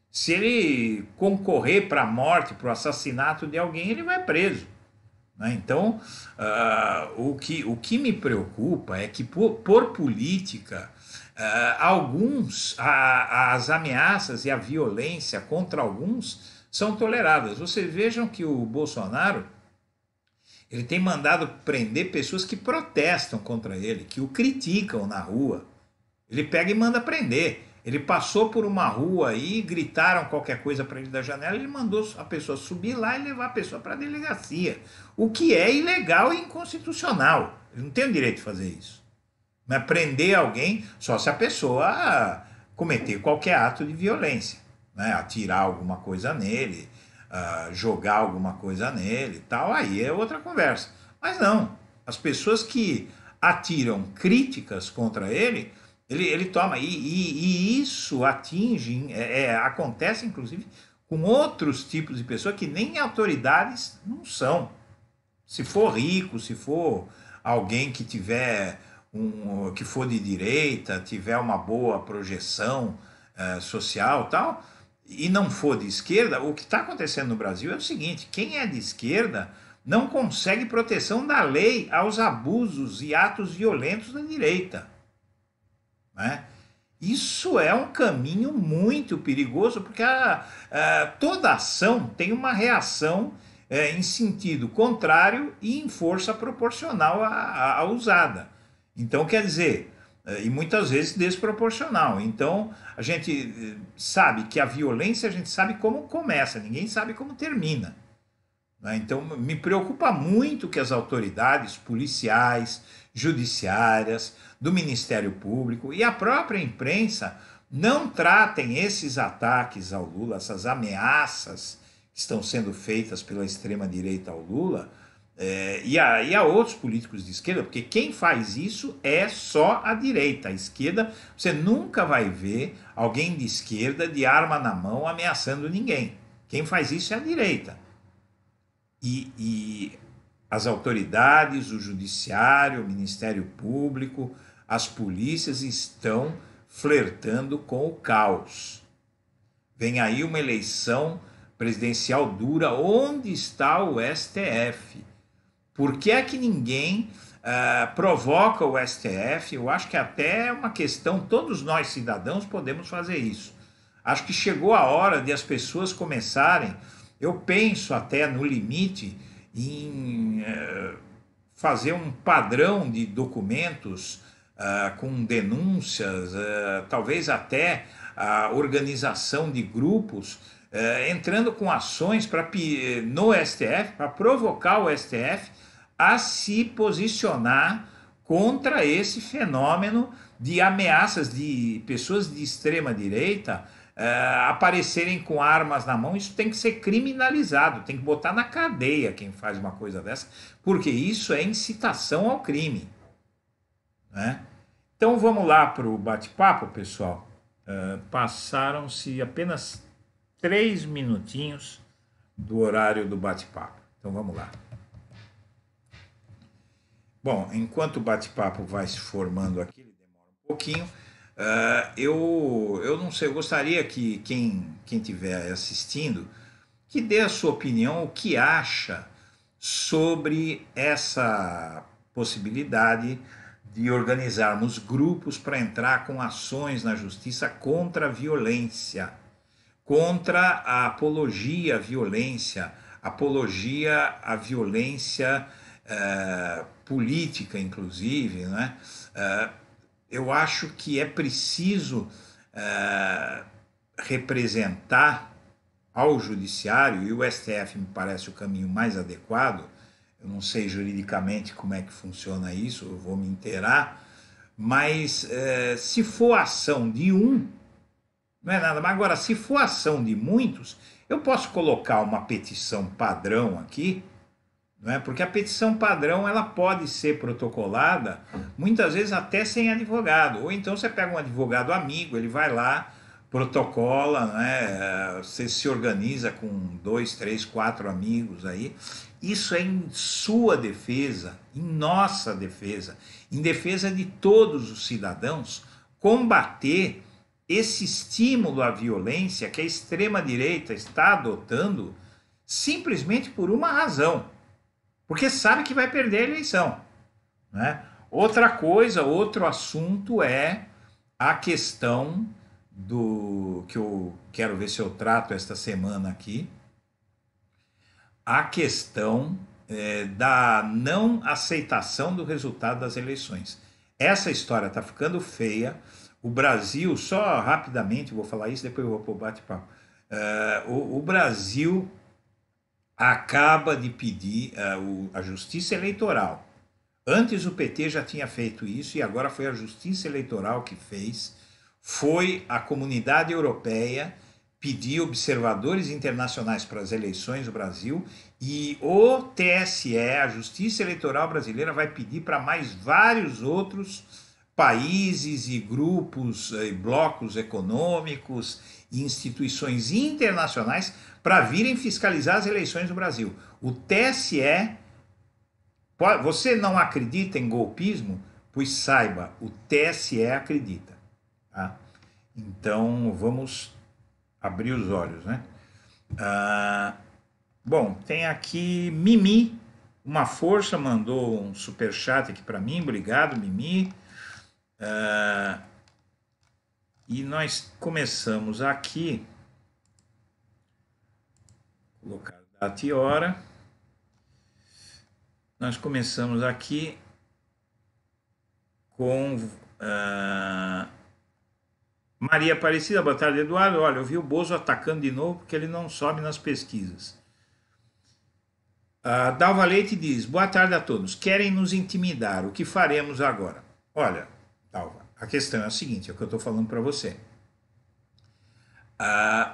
Se ele concorrer para a morte, para o assassinato de alguém, ele vai preso. Então, o que me preocupa é que, por política, as ameaças e a violência contra alguns são toleradas. Vocês vejam que o Bolsonaro ele tem mandado prender pessoas que protestam contra ele, que o criticam na rua. Ele pega e manda prender. Ele passou por uma rua e gritaram qualquer coisa para ele da janela, ele mandou a pessoa subir lá e levar a pessoa para a delegacia. O que é ilegal e inconstitucional. Ele não tem o direito de fazer isso. Mas prender alguém só se a pessoa cometer qualquer ato de violência. Né, atirar alguma coisa nele, jogar alguma coisa nele, tal, aí é outra conversa. Mas não, as pessoas que atiram críticas contra ele toma, e isso acontece inclusive com outros tipos de pessoas que nem autoridades não são. Se for rico, se for alguém que tiver que for de direita, tiver uma boa projeção social, tal, e não for de esquerda, o que está acontecendo no Brasil é o seguinte: quem é de esquerda não consegue proteção da lei aos abusos e atos violentos da direita. né? Isso é um caminho muito perigoso, porque toda ação tem uma reação em sentido contrário e em força proporcional à usada. Então, quer dizer, e muitas vezes desproporcional. Então, a gente sabe que a violência, a gente sabe como começa, ninguém sabe como termina. Né? Então, me preocupa muito que as autoridades policiais, judiciárias, do Ministério Público e a própria imprensa não tratem esses ataques ao Lula, essas ameaças que estão sendo feitas pela extrema-direita ao Lula, e a outros políticos de esquerda, porque quem faz isso é só a direita. A esquerda, você nunca vai ver alguém de esquerda de arma na mão ameaçando ninguém. Quem faz isso é a direita. E as autoridades, o judiciário, o Ministério Público, as polícias estão flertando com o caos. Vem aí uma eleição presidencial dura. Onde está o STF? Por que é que ninguém provoca o STF? Eu acho que até é uma questão, todos nós cidadãos podemos fazer isso. Acho que chegou a hora de as pessoas começarem, eu penso até no limite, em fazer um padrão de documentos com denúncias, talvez até a organização de grupos, entrando com ações no STF, para provocar o STF a se posicionar contra esse fenômeno de ameaças de pessoas de extrema direita aparecerem com armas na mão. Isso tem que ser criminalizado, tem que botar na cadeia quem faz uma coisa dessa, porque isso é incitação ao crime, né? Então vamos lá para o bate-papo, pessoal. Passaram-se apenas 3 minutinhos do horário do bate-papo, então vamos lá. Bom, enquanto o bate-papo vai se formando aqui, ele demora um pouquinho. Eu não sei, eu gostaria que quem estiver assistindo, que dê a sua opinião, o que acha sobre essa possibilidade de organizarmos grupos para entrar com ações na justiça contra a violência, contra a apologia à violência, política, inclusive, né? Eu acho que é preciso representar ao judiciário, e o STF me parece o caminho mais adequado. Eu não sei juridicamente como é que funciona isso, eu vou me inteirar, mas se for ação de um, não é nada. Mas agora, se for ação de muitos, eu posso colocar uma petição padrão aqui, não é? Porque a petição padrão ela pode ser protocolada, muitas vezes até sem advogado. Ou então você pega um advogado amigo, ele vai lá, protocola, né? Você se organiza com 2, 3, 4 amigos aí. Isso é em sua defesa, em nossa defesa, em defesa de todos os cidadãos, combater esse estímulo à violência que a extrema-direita está adotando simplesmente por uma razão, porque sabe que vai perder a eleição, né? Outra coisa, outro assunto é a questão do que eu quero ver se eu trato esta semana aqui, a questão da não aceitação do resultado das eleições. Essa história está ficando feia. O Brasil, só rapidamente, vou falar isso, depois eu vou para o bate-papo. O Brasil acaba de pedir a Justiça Eleitoral. Antes o PT já tinha feito isso e agora foi a Justiça Eleitoral que fez. Foi a Comunidade Europeia pedir observadores internacionais para as eleições do Brasil e o TSE, a Justiça Eleitoral Brasileira, vai pedir para mais vários outros países e grupos, blocos econômicos e instituições internacionais para virem fiscalizar as eleições do Brasil. O TSE, você não acredita em golpismo? Pois saiba, o TSE acredita. Tá? Então vamos abrir os olhos, né? Bom, tem aqui Mimi, uma força, mandou um superchat aqui para mim, obrigado Mimi. E nós começamos aqui, colocar data e hora, nós começamos aqui com Maria Aparecida, boa tarde, Eduardo. Olha, eu vi o Bozo atacando de novo porque ele não sobe nas pesquisas. Dalva Leite diz, boa tarde a todos. Querem nos intimidar, o que faremos agora? Olha, Dalva, a questão é a seguinte, é o que eu estou falando para você.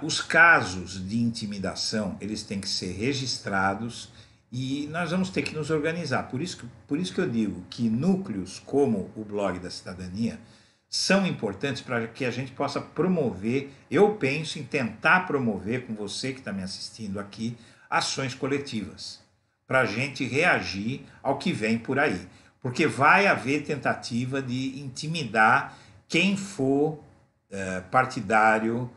Os casos de intimidação, eles têm que ser registrados e nós vamos ter que nos organizar. Por isso que eu digo que núcleos como o Blog da Cidadania são importantes para que a gente possa promover, eu penso em tentar promover com você que está me assistindo aqui, ações coletivas, para a gente reagir ao que vem por aí. Porque vai haver tentativa de intimidar quem for partidário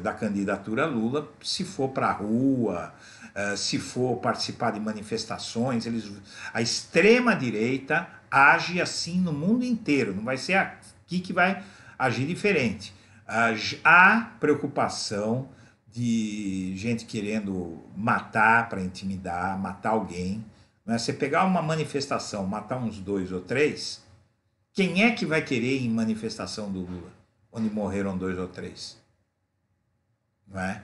da candidatura Lula, se for para a rua, se for participar de manifestações, a extrema-direita age assim no mundo inteiro, não vai ser aqui que vai agir diferente. Há preocupação de gente querendo matar para intimidar, matar alguém. Não é? Você pegar uma manifestação, matar uns 2 ou 3, quem é que vai querer ir em manifestação do Lula, onde morreram 2 ou 3? Não é?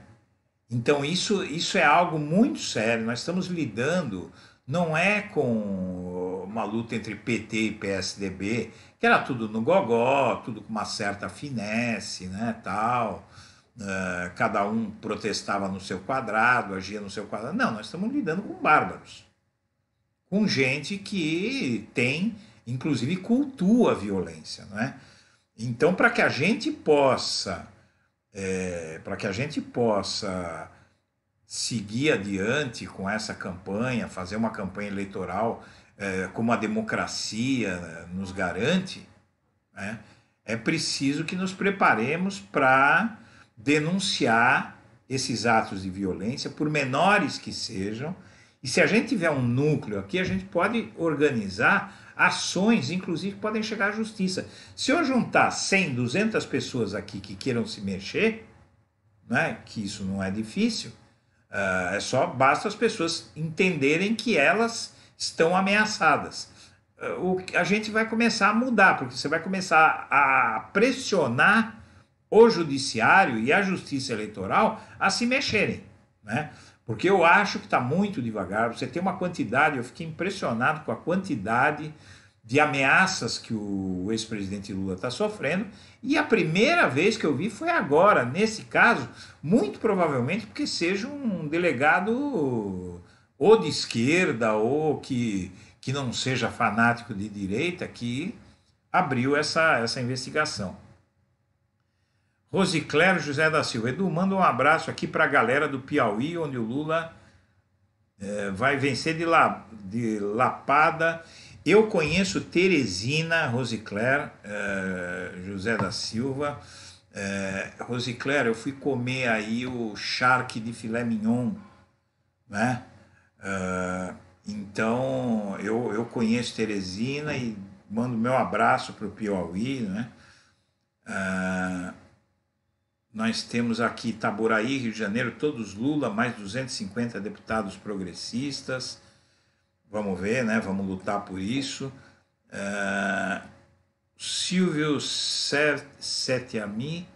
Então isso é algo muito sério. Nós estamos lidando, não é com uma luta entre PT e PSDB, que era tudo no gogó, tudo com uma certa finesse, né, tal. Cada um protestava no seu quadrado, agia no seu quadrado. Não, nós estamos lidando com bárbaros, com gente que tem, inclusive, cultua a violência, não é? Então, para que a gente possa seguir adiante com essa campanha, fazer uma campanha eleitoral como a democracia nos garante, né, é preciso que nos preparemos para denunciar esses atos de violência, por menores que sejam. E se a gente tiver um núcleo aqui, a gente pode organizar ações, inclusive, que podem chegar à justiça. Se eu juntar 100, 200 pessoas aqui que queiram se mexer, né, que isso não é difícil, basta as pessoas entenderem que elas estão ameaçadas. A gente vai começar a mudar, porque você vai começar a pressionar o judiciário e a justiça eleitoral a se mexerem, né? Porque eu acho que está muito devagar. Você tem uma quantidade, eu fiquei impressionado com a quantidade de ameaças que o ex-presidente Lula está sofrendo, e a primeira vez que eu vi foi agora, nesse caso, muito provavelmente porque seja um delegado ou de esquerda ou que não seja fanático de direita que abriu essa investigação. Rosiclério José da Silva. Edu, manda um abraço aqui para a galera do Piauí, onde o Lula vai vencer de lapada. Eu conheço Teresina, Rosiclério, José da Silva. Rosiclério, eu fui comer aí o charque de filé mignon, né? Então, eu conheço Teresina e mando meu abraço para o Piauí, né? Nós temos aqui Itaboraí, Rio de Janeiro, todos Lula, mais 250 deputados progressistas. Vamos ver, né? Vamos lutar por isso. Silvio Setiami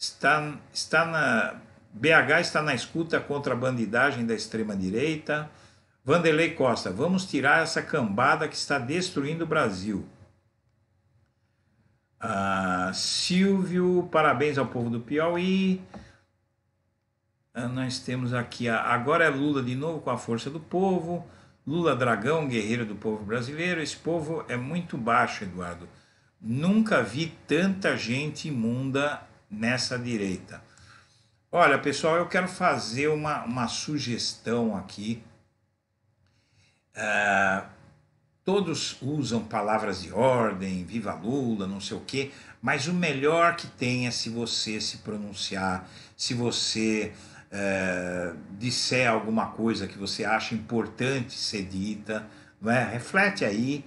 está na... BH está na escuta contra a bandidagem da extrema-direita. Vanderlei Costa, vamos tirar essa cambada que está destruindo o Brasil. Silvio, parabéns ao povo do Piauí. Nós temos aqui, agora é Lula de novo com a força do povo. Lula Dragão, guerreiro do povo brasileiro. Esse povo é muito baixo, Eduardo. Nunca vi tanta gente imunda nessa direita. Olha, pessoal, eu quero fazer uma sugestão aqui. Todos usam palavras de ordem, viva Lula, não sei o quê, mas o melhor que tem é se você se pronunciar, se você disser alguma coisa que você acha importante ser dita, não é? Reflete aí,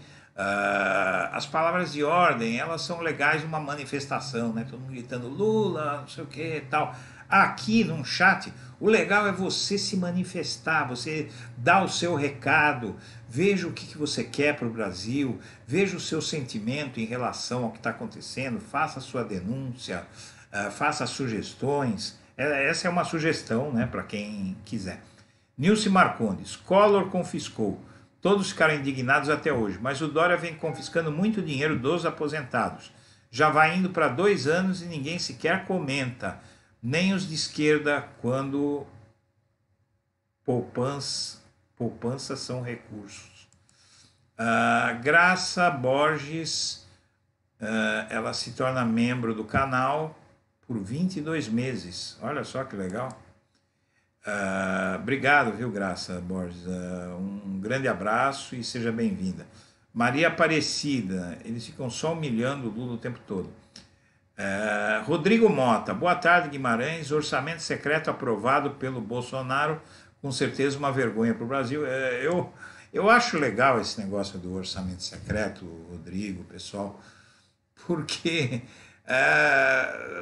As palavras de ordem, elas são legais numa manifestação, né? Todo mundo gritando Lula, não sei o que e tal. Aqui num chat, o legal é você se manifestar, você dar o seu recado, veja o que você quer para o Brasil, veja o seu sentimento em relação ao que está acontecendo, faça a sua denúncia, faça sugestões. Essa é uma sugestão, né, para quem quiser. Nilce Marcondes, Collor confiscou. Todos ficaram indignados até hoje, mas o Dória vem confiscando muito dinheiro dos aposentados. Já vai indo para 2 anos e ninguém sequer comenta, nem os de esquerda, quando poupanças são recursos. Graça Borges, ela se torna membro do canal por 22 meses. Olha só que legal. Obrigado, viu, Graça Borges? Um grande abraço e seja bem-vinda. Maria Aparecida, eles ficam só humilhando o Lula o tempo todo. Rodrigo Mota, boa tarde, Guimarães. Orçamento secreto aprovado pelo Bolsonaro, com certeza uma vergonha para o Brasil. Eu acho legal esse negócio do orçamento secreto, Rodrigo, pessoal, porque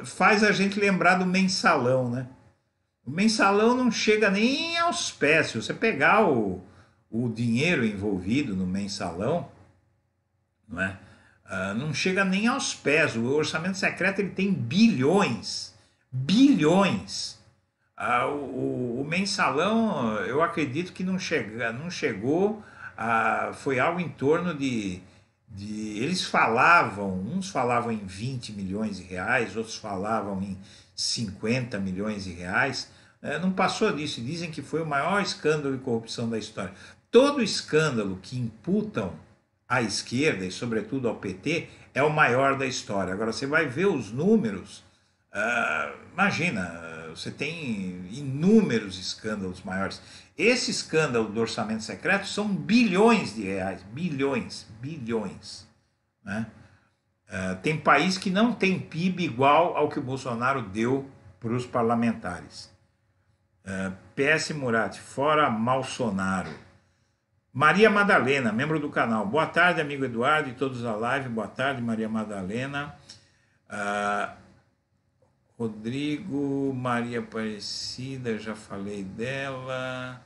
faz a gente lembrar do mensalão, né? O mensalão não chega nem aos pés. Se você pegar o dinheiro envolvido no mensalão, não é? Não chega nem aos pés. O orçamento secreto ele tem bilhões. Bilhões. O mensalão, eu acredito que não chegou. Foi algo em torno de. Eles falavam, uns falavam em 20 milhões de reais, outros falavam em 50 milhões de reais. Não passou disso. Dizem que foi o maior escândalo de corrupção da história. Todo escândalo que imputam à esquerda e sobretudo ao PT é o maior da história. Agora você vai ver os números, imagina, você tem inúmeros escândalos maiores. Esse escândalo do orçamento secreto são bilhões de reais, bilhões, né? Tem país que não tem PIB igual ao que o Bolsonaro deu para os parlamentares. PS Murat, fora Bolsonaro. Maria Madalena, membro do canal. Boa tarde, amigo Eduardo e todos da live. Boa tarde, Maria Madalena. Rodrigo, Maria Aparecida, já falei dela.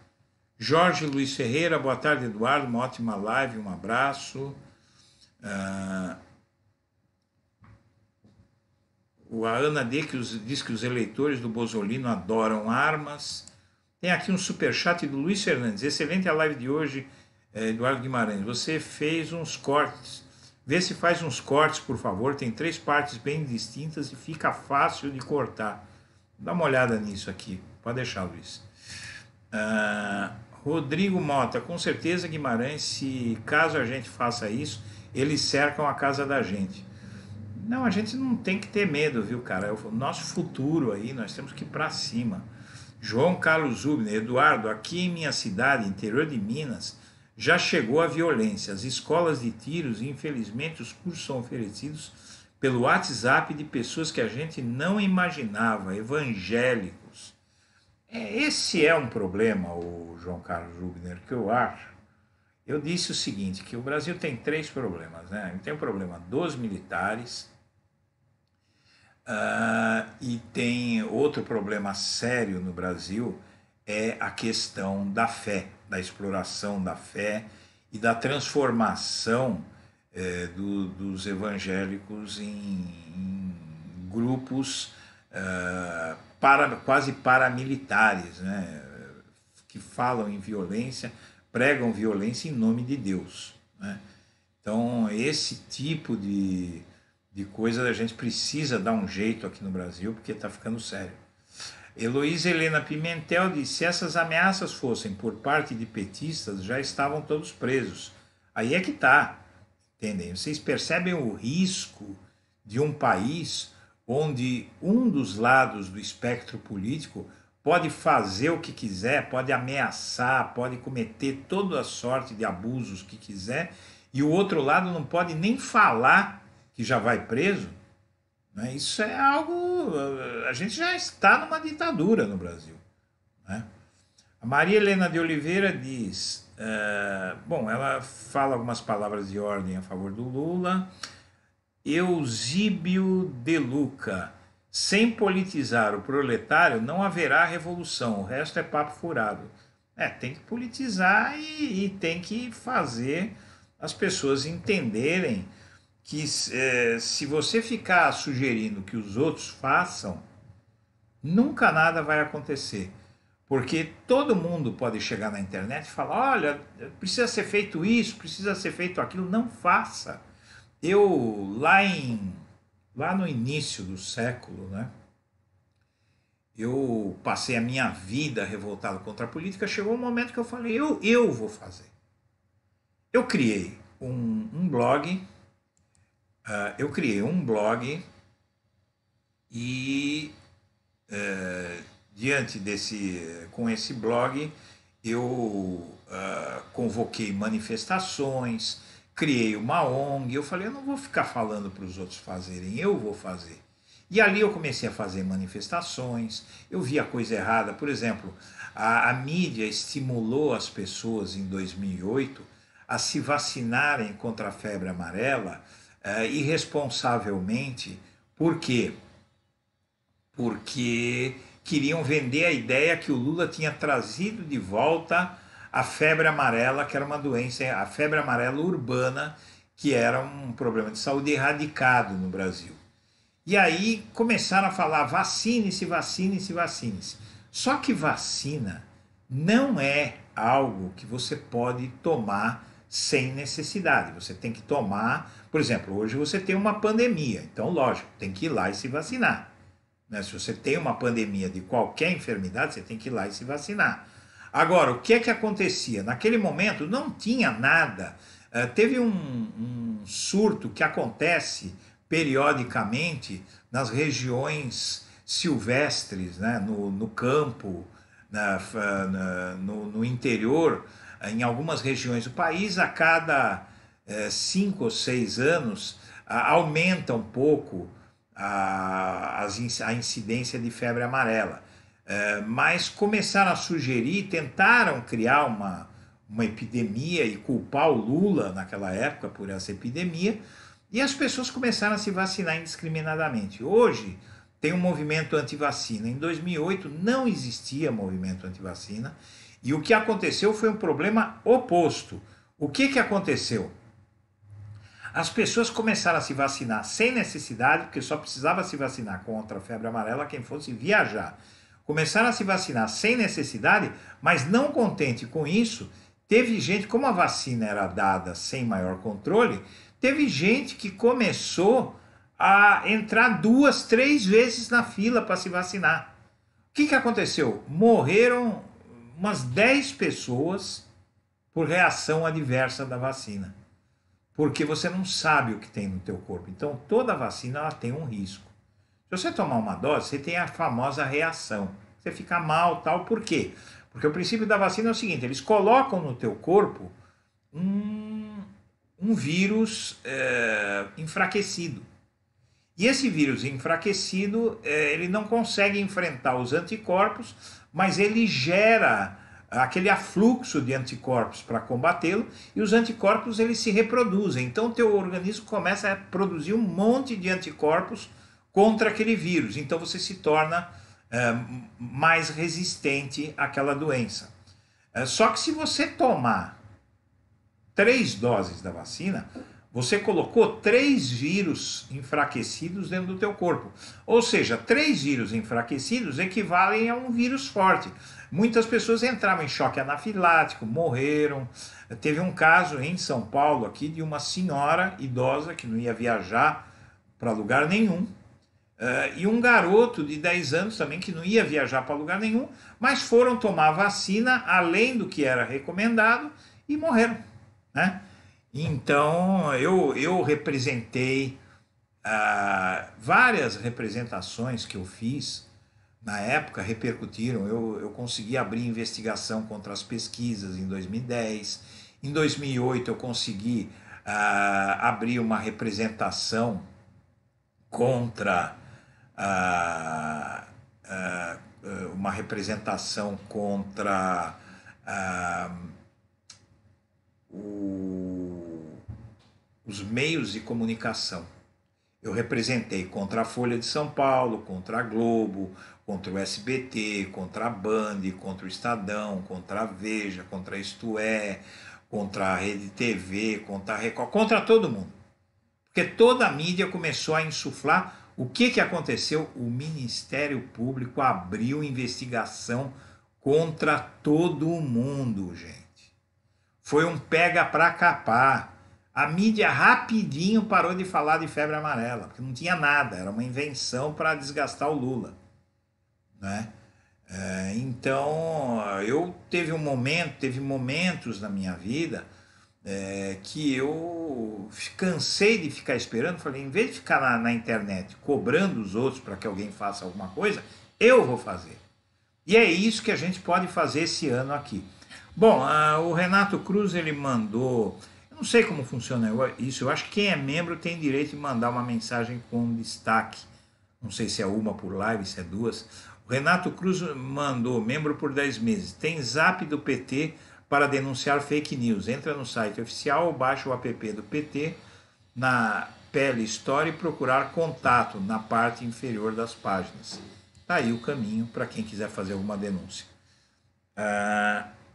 Jorge Luiz Ferreira, boa tarde, Eduardo. Uma ótima live, um abraço. A Ana D. diz que os eleitores do Bozolino adoram armas. Tem aqui um superchat do Luiz Fernandes. Excelente a live de hoje, Eduardo Guimarães. Você fez uns cortes. Vê se faz uns cortes, por favor. Tem 3 partes bem distintas e fica fácil de cortar. Dá uma olhada nisso aqui. Pode deixar, Luiz. Rodrigo Mota. Com certeza, Guimarães, se caso a gente faça isso, eles cercam a casa da gente. Não, a gente não tem que ter medo, viu, cara? É o nosso futuro aí, nós temos que ir para cima. João Carlos Zubner, Eduardo, aqui em minha cidade, interior de Minas, já chegou a violência. As escolas de tiros e, infelizmente, os cursos são oferecidos pelo WhatsApp de pessoas que a gente não imaginava, evangélicos. Esse é um problema, o João Carlos Zubner, que eu acho. Eu disse o seguinte, que o Brasil tem 3 problemas, né? Tem o problema dos militares, e tem outro problema sério no Brasil, é a questão da fé, da exploração da fé e da transformação dos evangélicos em grupos quase paramilitares, né? Que falam em violência, pregam violência em nome de Deus, né? Então, esse tipo de coisa a gente precisa dar um jeito aqui no Brasil, porque está ficando sério. Heloísa Helena Pimentel disse, se essas ameaças fossem por parte de petistas, já estavam todos presos. Aí é que está, entendem? Vocês percebem o risco de um país onde um dos lados do espectro político pode fazer o que quiser, pode ameaçar, pode cometer toda a sorte de abusos que quiser, e o outro lado não pode nem falar que já vai preso, né? Isso é algo... A gente já está numa ditadura no Brasil, né? A Maria Helena de Oliveira diz, Bom, ela fala algumas palavras de ordem a favor do Lula. Eusíbio de Luca. Sem politizar o proletário não haverá revolução, o resto é papo furado. Tem que politizar e tem que fazer as pessoas entenderem que se você ficar sugerindo que os outros façam, nunca nada vai acontecer. Porque todo mundo pode chegar na internet e falar: olha, precisa ser feito isso, precisa ser feito aquilo. Não faça. Eu, lá no início do século, né, eu passei a minha vida revoltado contra a política. Chegou um momento que eu falei: eu vou fazer. Eu criei um blog, e diante com esse blog, eu convoquei manifestações, criei uma ONG. Eu falei: eu não vou ficar falando para os outros fazerem, eu vou fazer. E ali eu comecei a fazer manifestações, eu via coisa errada. Por exemplo, a mídia estimulou as pessoas em 2008 a se vacinarem contra a febre amarela irresponsavelmente. Por quê? Porque queriam vender a ideia que o Lula tinha trazido de volta a febre amarela, que era uma doença, a febre amarela urbana, que era um problema de saúde erradicado no Brasil. E aí começaram a falar: vacine-se, vacine-se, vacine-se. Só que vacina não é algo que você pode tomar sem necessidade. Você tem que tomar, por exemplo, hoje você tem uma pandemia, então lógico, tem que ir lá e se vacinar. Né? Se você tem uma pandemia de qualquer enfermidade, você tem que ir lá e se vacinar. Agora, o que é que acontecia? Naquele momento não tinha nada. Teve um surto que acontece periodicamente nas regiões silvestres, né? No campo, no interior, em algumas regiões do país. A cada 5 ou 6 anos aumenta um pouco a incidência de febre amarela. Mas começaram a sugerir, tentaram criar uma epidemia e culpar o Lula naquela época por essa epidemia, e as pessoas começaram a se vacinar indiscriminadamente. Hoje tem um movimento anti-vacina. Em 2008 não existia movimento anti-vacina, e o que aconteceu foi um problema oposto. O que aconteceu? As pessoas começaram a se vacinar sem necessidade, porque só precisava se vacinar contra a febre amarela quem fosse viajar. Começaram a se vacinar sem necessidade, mas não contente com isso, teve gente, como a vacina era dada sem maior controle, teve gente que começou a entrar 2, 3 vezes na fila para se vacinar. O que aconteceu? Morreram umas 10 pessoas por reação adversa da vacina. Porque você não sabe o que tem no teu corpo. Então, toda vacina ela tem um risco. Se você tomar uma dose, você tem a famosa reação. Você fica mal, tal. Por quê? Porque o princípio da vacina é o seguinte: eles colocam no teu corpo um vírus enfraquecido. E esse vírus enfraquecido, ele não consegue enfrentar os anticorpos, mas ele gera aquele afluxo de anticorpos para combatê-lo, e os anticorpos eles se reproduzem. Então o teu organismo começa a produzir um monte de anticorpos contra aquele vírus. Então você se torna mais resistente àquela doença. Só que se você tomar 3 doses da vacina, você colocou 3 vírus enfraquecidos dentro do teu corpo. Ou seja, 3 vírus enfraquecidos equivalem a um vírus forte. Muitas pessoas entravam em choque anafilático, morreram. Teve um caso em São Paulo aqui de uma senhora idosa que não ia viajar para lugar nenhum, e um garoto de 10 anos também que não ia viajar para lugar nenhum, mas foram tomar vacina além do que era recomendado e morreram, né? Então eu representei várias representações que eu fiz na época repercutiram. Eu consegui abrir investigação contra as pesquisas em 2010. Em 2008 eu consegui abrir uma representação contra uma representação contra os meios de comunicação. Eu representei contra a Folha de São Paulo, contra a Globo, contra o SBT, contra a Band, contra o Estadão, contra a Veja, contra a Isto É, contra a Rede TV, contra a Record, contra todo mundo. Porque toda a mídia começou a insuflar. O que aconteceu? O Ministério Público abriu investigação contra todo mundo, gente. Foi um pega pra capar. A mídia rapidinho parou de falar de febre amarela, porque não tinha nada, era uma invenção para desgastar o Lula, né? Então, teve momentos na minha vida que eu cansei de ficar esperando, falei, em vez de ficar na internet cobrando os outros para que alguém faça alguma coisa, eu vou fazer. E é isso que a gente pode fazer esse ano aqui. Bom, o Renato Cruz, ele mandou... Eu não sei como funciona isso, eu acho que quem é membro tem direito de mandar uma mensagem com destaque. Não sei se é uma por live, se é duas. O Renato Cruz mandou, membro por 10 meses. Tem zap do PT para denunciar fake news. Entra no site oficial ou baixa o app do PT na Pele Story e procurar contato na parte inferior das páginas. Tá aí o caminho para quem quiser fazer alguma denúncia.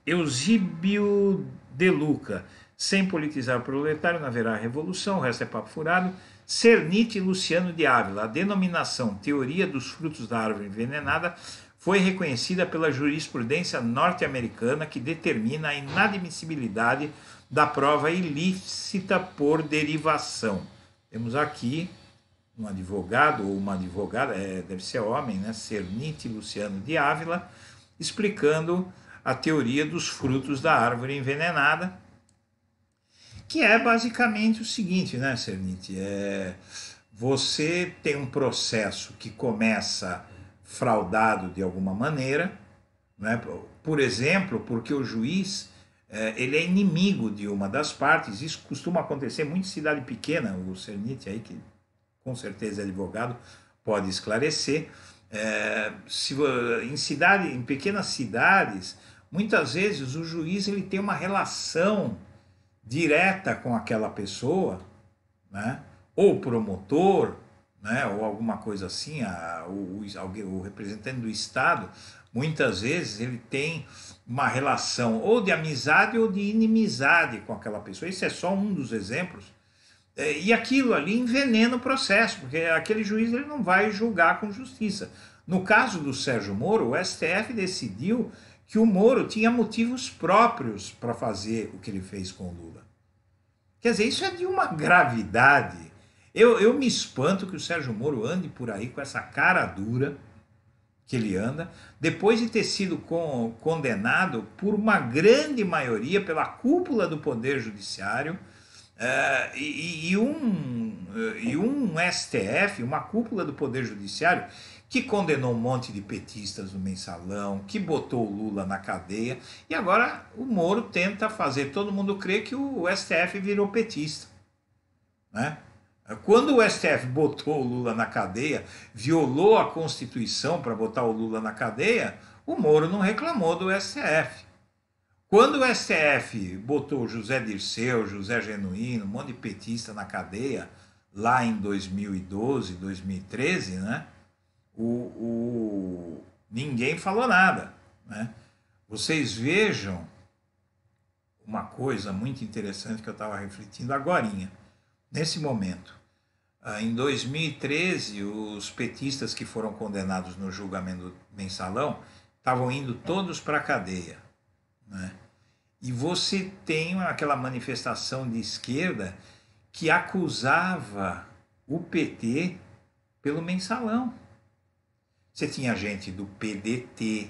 Eusíbio De Luca. Sem politizar o proletário, não haverá revolução, o resto é papo furado. Cernit e Luciano de Ávila. A denominação teoria dos frutos da árvore envenenada foi reconhecida pela jurisprudência norte-americana que determina a inadmissibilidade da prova ilícita por derivação. Temos aqui um advogado ou uma advogada, deve ser homem, né? Cernit e Luciano de Ávila, explicando a teoria dos frutos da árvore envenenada, que é basicamente o seguinte, né, Cernit? Você tem um processo que começa fraudado de alguma maneira, né? Por exemplo, porque o juiz ele é inimigo de uma das partes. Isso costuma acontecer muito em cidade pequena. O Cernit aí, que com certeza é advogado, pode esclarecer. Em pequenas cidades, muitas vezes o juiz ele tem uma relação direta com aquela pessoa, né? Ou promotor, né? Ou alguma coisa assim, o representante do Estado, muitas vezes ele tem uma relação ou de amizade ou de inimizade com aquela pessoa. Isso é só um dos exemplos. E aquilo ali envenena o processo, porque aquele juiz ele não vai julgar com justiça. No caso do Sérgio Moro, o STF decidiu que o Moro tinha motivos próprios para fazer o que ele fez com o Lula. Quer dizer, isso é de uma gravidade. Eu me espanto que o Sérgio Moro ande por aí com essa cara dura que ele anda, depois de ter sido condenado por uma grande maioria pela cúpula do Poder Judiciário, e um STF, uma cúpula do Poder Judiciário, que condenou um monte de petistas no mensalão, que botou o Lula na cadeia, e agora o Moro tenta fazer todo mundo crer que o STF virou petista, né? Quando o STF botou o Lula na cadeia, violou a Constituição para botar o Lula na cadeia, o Moro não reclamou do STF. Quando o STF botou José Dirceu, José Genuíno, um monte de petista na cadeia, lá em 2012, 2013, né? Ninguém falou nada, né? Vocês vejam uma coisa muito interessante que eu estava refletindo agorinha, nesse momento. Em 2013, os petistas que foram condenados no julgamento mensalão estavam indo todos para a cadeia, né? E você tem aquela manifestação de esquerda que acusava o PT pelo mensalão. Você tinha gente do PDT,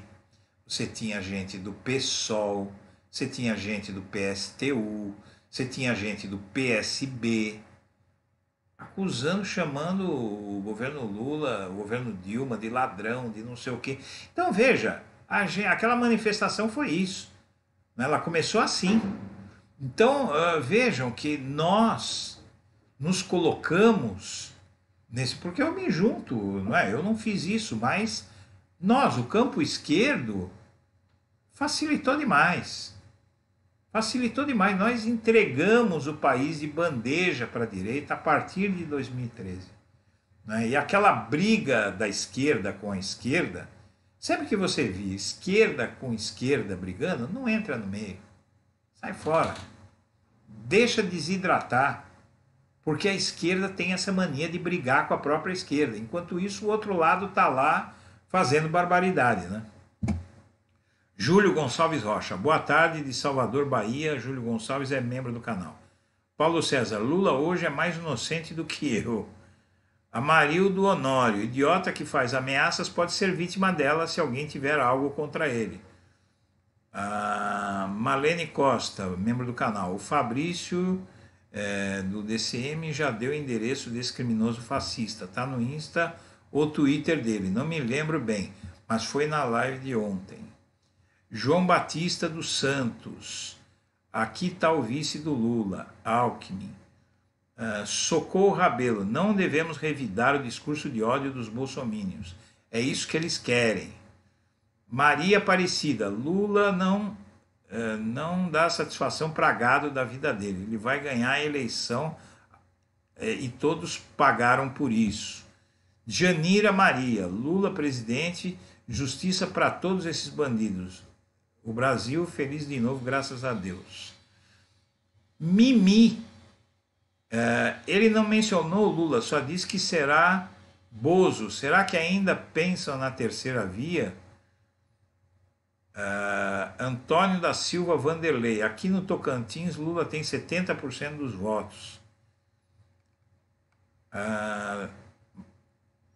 você tinha gente do PSOL, você tinha gente do PSTU, você tinha gente do PSB, acusando, chamando o governo Lula, o governo Dilma de ladrão, de não sei o quê. Então veja, aquela manifestação foi isso. Ela começou assim. Então vejam que nós nos colocamos nesse, porque eu me junto, não é? Eu não fiz isso, mas nós, o campo esquerdo, facilitou demais. Facilitou demais. Nós entregamos o país de bandeja para a direita a partir de 2013. Né? E aquela briga da esquerda com a esquerda, sempre que você vê esquerda com esquerda brigando, não entra no meio. Sai fora. Deixa desidratar. Porque a esquerda tem essa mania de brigar com a própria esquerda. Enquanto isso, o outro lado está lá fazendo barbaridade, né? Júlio Gonçalves Rocha. Boa tarde, de Salvador, Bahia. Júlio Gonçalves é membro do canal. Paulo César. Lula hoje é mais inocente do que eu. Amarildo Honório. Idiota que faz ameaças pode ser vítima dela se alguém tiver algo contra ele. Malene Costa, membro do canal. O Fabrício... do DCM já deu o endereço desse criminoso fascista. Tá no Insta ou Twitter dele. Não me lembro bem, mas foi na live de ontem. João Batista dos Santos. Aqui tá o vice do Lula, Alckmin. Socorro Rabelo. Não devemos revidar o discurso de ódio dos bolsomínios. É isso que eles querem. Maria Aparecida. Lula não dá satisfação para gado da vida dele. Ele vai ganhar a eleição e todos pagaram por isso. Janira Maria, Lula presidente, justiça para todos esses bandidos. O Brasil feliz de novo, graças a Deus. Mimi, ele não mencionou o Lula, só disse que será Bozo. Será que ainda pensam na terceira via? Antônio da Silva Vanderlei. Aqui no Tocantins, Lula tem 70% dos votos.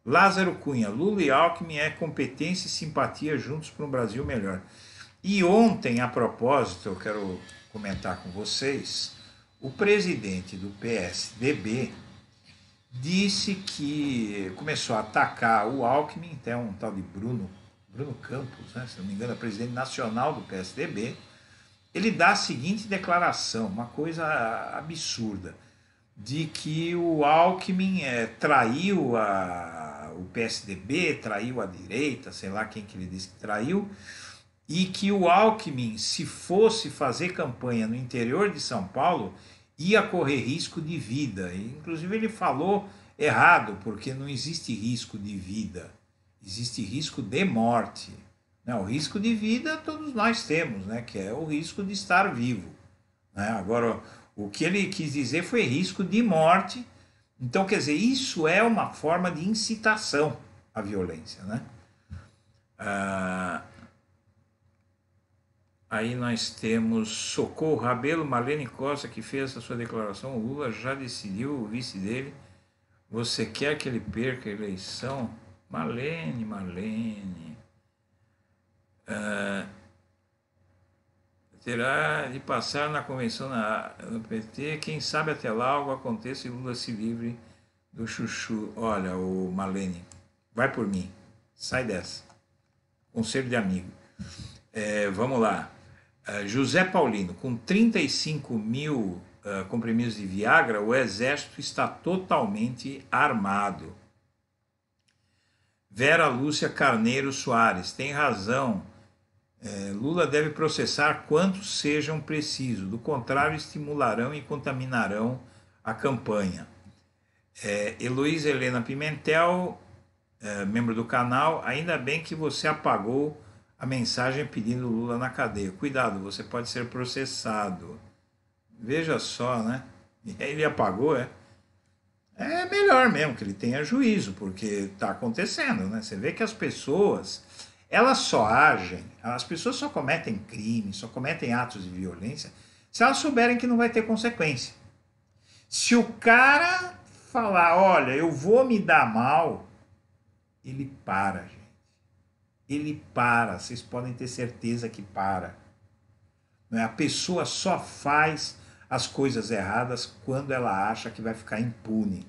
Lázaro Cunha. Lula e Alckmin é competência e simpatia juntos para um Brasil melhor. E ontem, a propósito, eu quero comentar com vocês, o presidente do PSDB disse que começou a atacar o Alckmin, até um tal de Bruno Campos, né, se não me engano, é presidente nacional do PSDB. Ele dá a seguinte declaração, uma coisa absurda, de que o Alckmin traiu o PSDB, traiu a direita, sei lá quem que ele disse que traiu, e que o Alckmin, se fosse fazer campanha no interior de São Paulo, ia correr risco de vida. E, inclusive ele falou errado, porque não existe risco de vida. Existe risco de morte. Né? O risco de vida todos nós temos, né? Que é o risco de estar vivo. Né? Agora, o que ele quis dizer foi risco de morte. Então, quer dizer, isso é uma forma de incitação à violência. Né? Aí nós temos Socorro Rabelo, Marlene Costa, que fez a sua declaração. O Lula já decidiu, o vice dele. Você quer que ele perca a eleição? Marlene. Terá de passar na convenção do PT. Quem sabe até lá algo aconteça e Lula se livre do chuchu. Olha, o Marlene, vai por mim. Sai dessa. Conselho de amigo. Vamos lá. José Paulino, com 35 mil comprimidos de Viagra, o exército está totalmente armado. Vera Lúcia Carneiro Soares, tem razão. Lula deve processar quantos sejam precisos, do contrário estimularão e contaminarão a campanha. Heloísa Helena Pimentel, membro do canal, ainda bem que você apagou a mensagem pedindo Lula na cadeia. Cuidado, você pode ser processado. Veja só, né? E aí ele apagou, É melhor mesmo que ele tenha juízo, porque está acontecendo, né? Você vê que as pessoas, elas só agem, as pessoas só cometem crimes, só cometem atos de violência, se elas souberem que não vai ter consequência. Se o cara falar, olha, eu vou me dar mal, ele para, gente. Ele para, vocês podem ter certeza que para. A pessoa só faz as coisas erradas quando ela acha que vai ficar impune.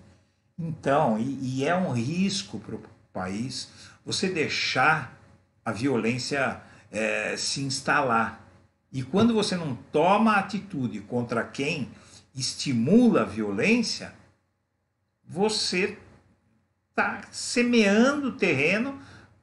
Então, e é um risco para o país você deixar a violência se instalar. E quando você não toma atitude contra quem estimula a violência, você está semeando o terreno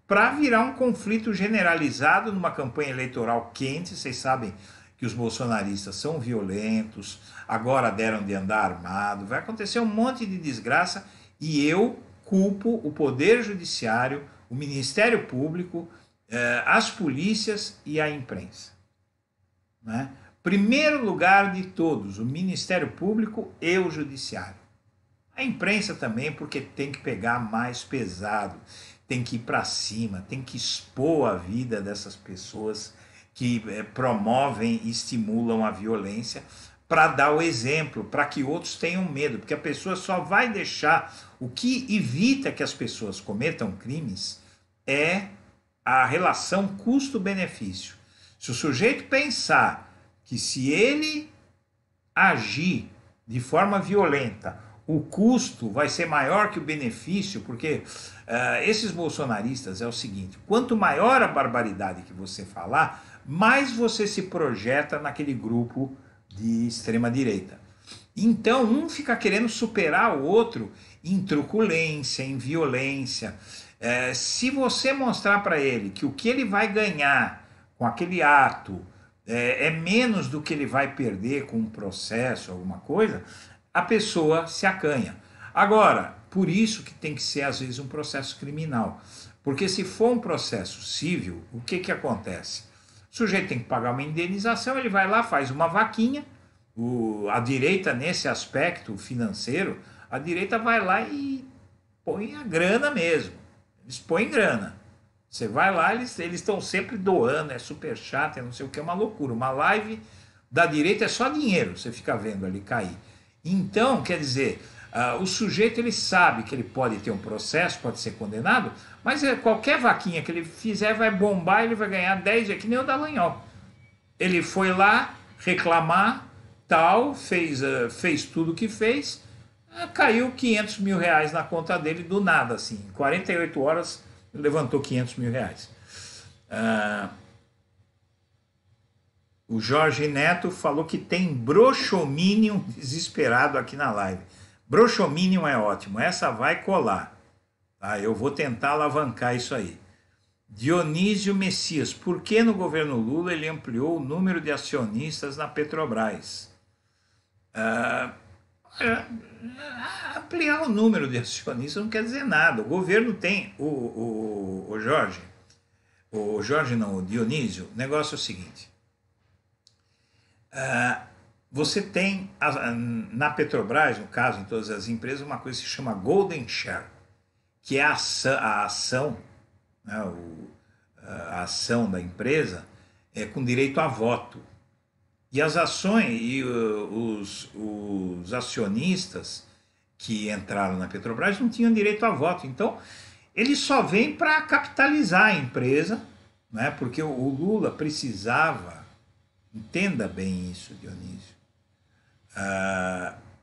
para virar um conflito generalizado numa campanha eleitoral quente. Vocês sabem que os bolsonaristas são violentos, agora deram de andar armado, vai acontecer um monte de desgraça e eu culpo o Poder Judiciário, o Ministério Público, as polícias e a imprensa. Né? Primeiro lugar de todos, o Ministério Público e o Judiciário. A imprensa também, porque tem que pegar mais pesado, tem que ir para cima, tem que expor a vida dessas pessoas que promovem e estimulam a violência para dar o exemplo, para que outros tenham medo, porque a pessoa só vai deixar. O que evita que as pessoas cometam crimes é a relação custo-benefício. Se o sujeito pensar que se ele agir de forma violenta, o custo vai ser maior que o benefício, porque esses bolsonaristas é o seguinte, quanto maior a barbaridade que você falar, mais você se projeta naquele grupo de extrema-direita. Então, um fica querendo superar o outro em truculência, em violência. Se você mostrar para ele que o que ele vai ganhar com aquele ato é menos do que ele vai perder com um processo, alguma coisa, a pessoa se acanha. Agora, por isso que tem que ser, às vezes, um processo criminal. Porque se for um processo civil, o que acontece? O sujeito tem que pagar uma indenização, ele vai lá, faz uma vaquinha. A direita, nesse aspecto financeiro, a direita vai lá e põe a grana mesmo. Eles põem grana. Você vai lá, eles estão sempre doando, é super chato, é não sei o que, é uma loucura. Uma live da direita é só dinheiro, você fica vendo ali cair. Então, quer dizer, o sujeito ele sabe que ele pode ter um processo, pode ser condenado, mas qualquer vaquinha que ele fizer vai bombar, ele vai ganhar 10, é que nem o Dallagnol. Ele foi lá reclamar, tal, fez tudo o que fez, caiu 500 mil reais na conta dele do nada, assim, em 48 horas levantou 500 mil reais. O Jorge Neto falou que tem broxominion desesperado aqui na live. Broxominion é ótimo, essa vai colar. Tá? Eu vou tentar alavancar isso aí. Dionísio Messias, por que no governo Lula ele ampliou o número de acionistas na Petrobras? Ampliar o número de acionistas não quer dizer nada. O governo tem, o Jorge não, o Dionísio, o negócio é o seguinte. Você tem na Petrobras, no caso, em todas as empresas, uma coisa que se chama Golden Share, que é a ação, né, a ação da empresa com direito a voto. E as ações e os acionistas que entraram na Petrobras não tinham direito a voto. Então, ele só vem para capitalizar a empresa, né, porque o Lula precisava. Entenda bem isso, Dionísio.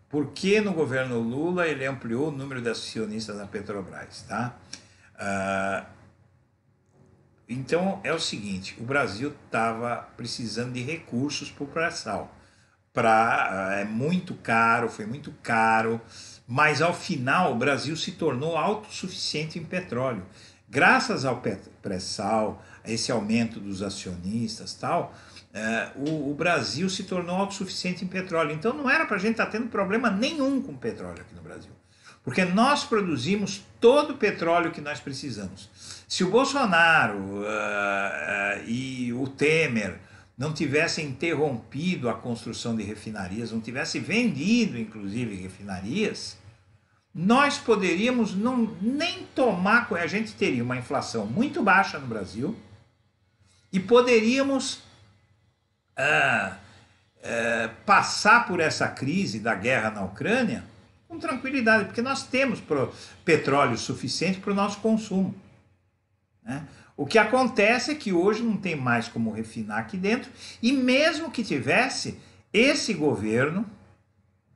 Por que no governo Lula ele ampliou o número de acionistas na Petrobras? Tá? Então é o seguinte, o Brasil estava precisando de recursos para o pré-sal. É muito caro, foi muito caro, mas ao final o Brasil se tornou autossuficiente em petróleo. Graças ao pré-sal, a esse aumento dos acionistas e tal, o Brasil se tornou autossuficiente em petróleo. Então não era para a gente estar tendo problema nenhum com petróleo aqui no Brasil. Porque nós produzimos todo o petróleo que nós precisamos. Se o Bolsonaro e o Temer não tivessem interrompido a construção de refinarias, não tivessem vendido, inclusive, refinarias, nós poderíamos nem tomar... A gente teria uma inflação muito baixa no Brasil e poderíamos passar por essa crise da guerra na Ucrânia com tranquilidade, porque nós temos petróleo suficiente para o nosso consumo. Né? O que acontece é que hoje não tem mais como refinar aqui dentro, e mesmo que tivesse, esse governo,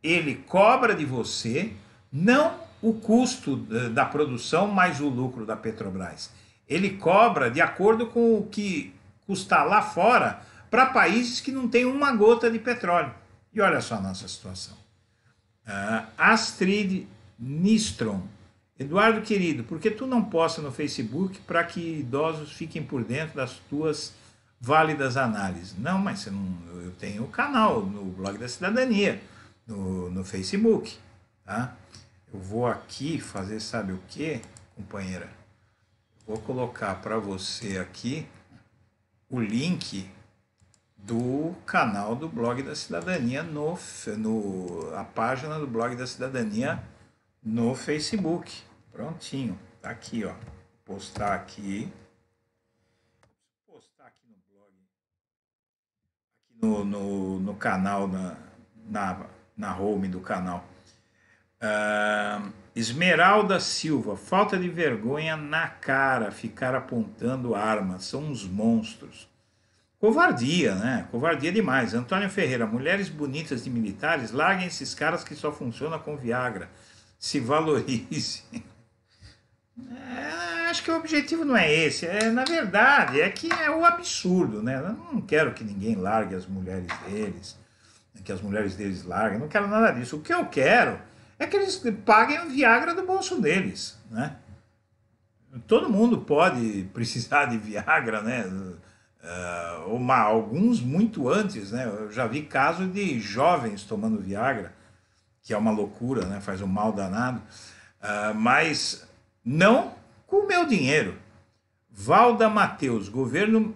ele cobra de você não o custo da produção mais o lucro da Petrobras. Ele cobra de acordo com o que custa lá fora para países que não têm uma gota de petróleo. E olha só a nossa situação. Astrid Nistrom. Eduardo querido, por que tu não posta no Facebook para que idosos fiquem por dentro das tuas válidas análises. Não, mas você não, eu tenho o canal no Blog da Cidadania, no Facebook. Tá? Eu vou aqui fazer, sabe o que, companheira? Vou colocar para você aqui o link do canal do Blog da Cidadania, a página do Blog da Cidadania no Facebook. Prontinho, tá aqui, ó. Postar aqui. Postar aqui no blog, aqui no canal, na home do canal. Esmeralda Silva, falta de vergonha na cara, ficar apontando armas, são uns monstros. Covardia, né? Covardia demais. Antônio Ferreira, mulheres bonitas de militares, larguem esses caras que só funcionam com Viagra. Se valorize. Acho que o objetivo não é esse. Na verdade, é que é o absurdo, né? Eu não quero que ninguém largue as mulheres deles, que as mulheres deles larguem, não quero nada disso. O que eu quero é que eles paguem o Viagra do bolso deles, né? Todo mundo pode precisar de Viagra, né? Alguns muito antes, né? Eu já vi casos de jovens tomando Viagra, que é uma loucura, né? Faz um mal danado, mas não com o meu dinheiro. Valda Mateus, governo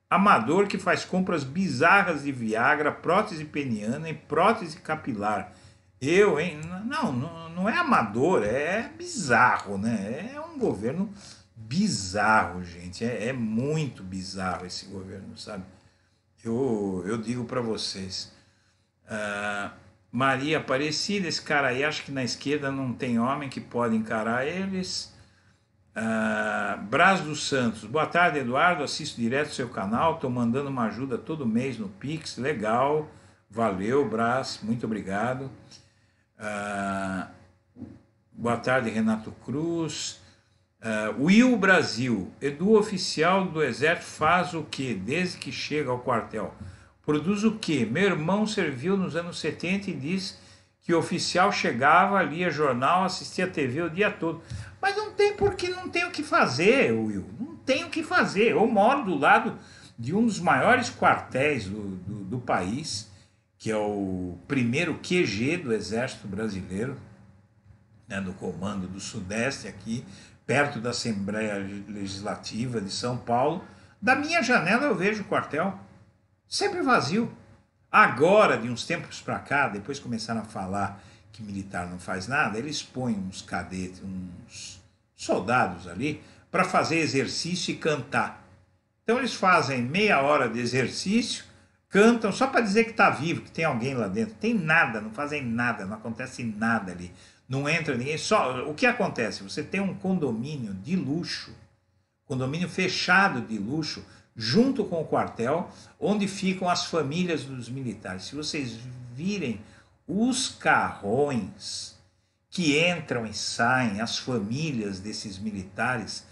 amador que faz compras bizarras de Viagra, prótese peniana e prótese capilar. Hein? Não é amador, é bizarro, né? É um governo bizarro, gente. É muito bizarro esse governo, sabe? Eu digo para vocês. Maria Aparecida, esse cara aí, acho que na esquerda não tem homem que pode encarar eles. Brás dos Santos, boa tarde, Eduardo, assisto direto ao seu canal, estou mandando uma ajuda todo mês no Pix, legal, valeu, Brás, muito obrigado. Boa tarde, Renato Cruz. Will Brasil, Edu oficial do Exército faz o que desde que chega ao quartel? Produz o que? Meu irmão serviu nos anos 70 e diz que o oficial chegava, lia jornal, assistia TV o dia todo. Mas não tem porque não tem o que fazer, Will. Não tem o que fazer. Eu moro do lado de um dos maiores quartéis do país, que é o primeiro QG do Exército Brasileiro, né, do Comando do Sudeste aqui, perto da Assembleia Legislativa de São Paulo. Da minha janela eu vejo o quartel, sempre vazio. Agora, de uns tempos para cá, depois começaram a falar que militar não faz nada, eles põem uns cadetes, uns soldados ali, para fazer exercício e cantar. Então eles fazem meia hora de exercício, cantam só para dizer que está vivo, que tem alguém lá dentro. Tem nada, não fazem nada, não acontece nada ali. Não entra ninguém. Só o que acontece? Você tem um condomínio de luxo, condomínio fechado de luxo, junto com o quartel, onde ficam as famílias dos militares. Se vocês virem os carrões que entram e saem, as famílias desses militares,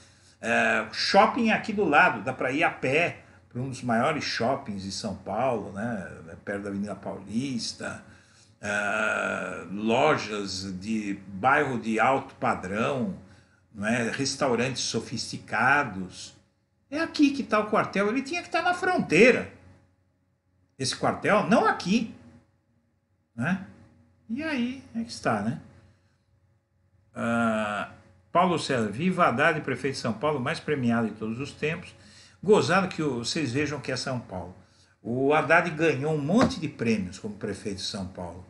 shopping aqui do lado, dá para ir a pé para um dos maiores shoppings de São Paulo, né, perto da Avenida Paulista, lojas de bairro de alto padrão, não é? Restaurantes sofisticados. É aqui que está o quartel, ele tinha que estar na fronteira. Esse quartel, não aqui. Né? E aí é que está, né? Paulo César, viva Haddad, prefeito de São Paulo, mais premiado de todos os tempos. Gozado que vocês vejam que é São Paulo. O Haddad ganhou um monte de prêmios como prefeito de São Paulo.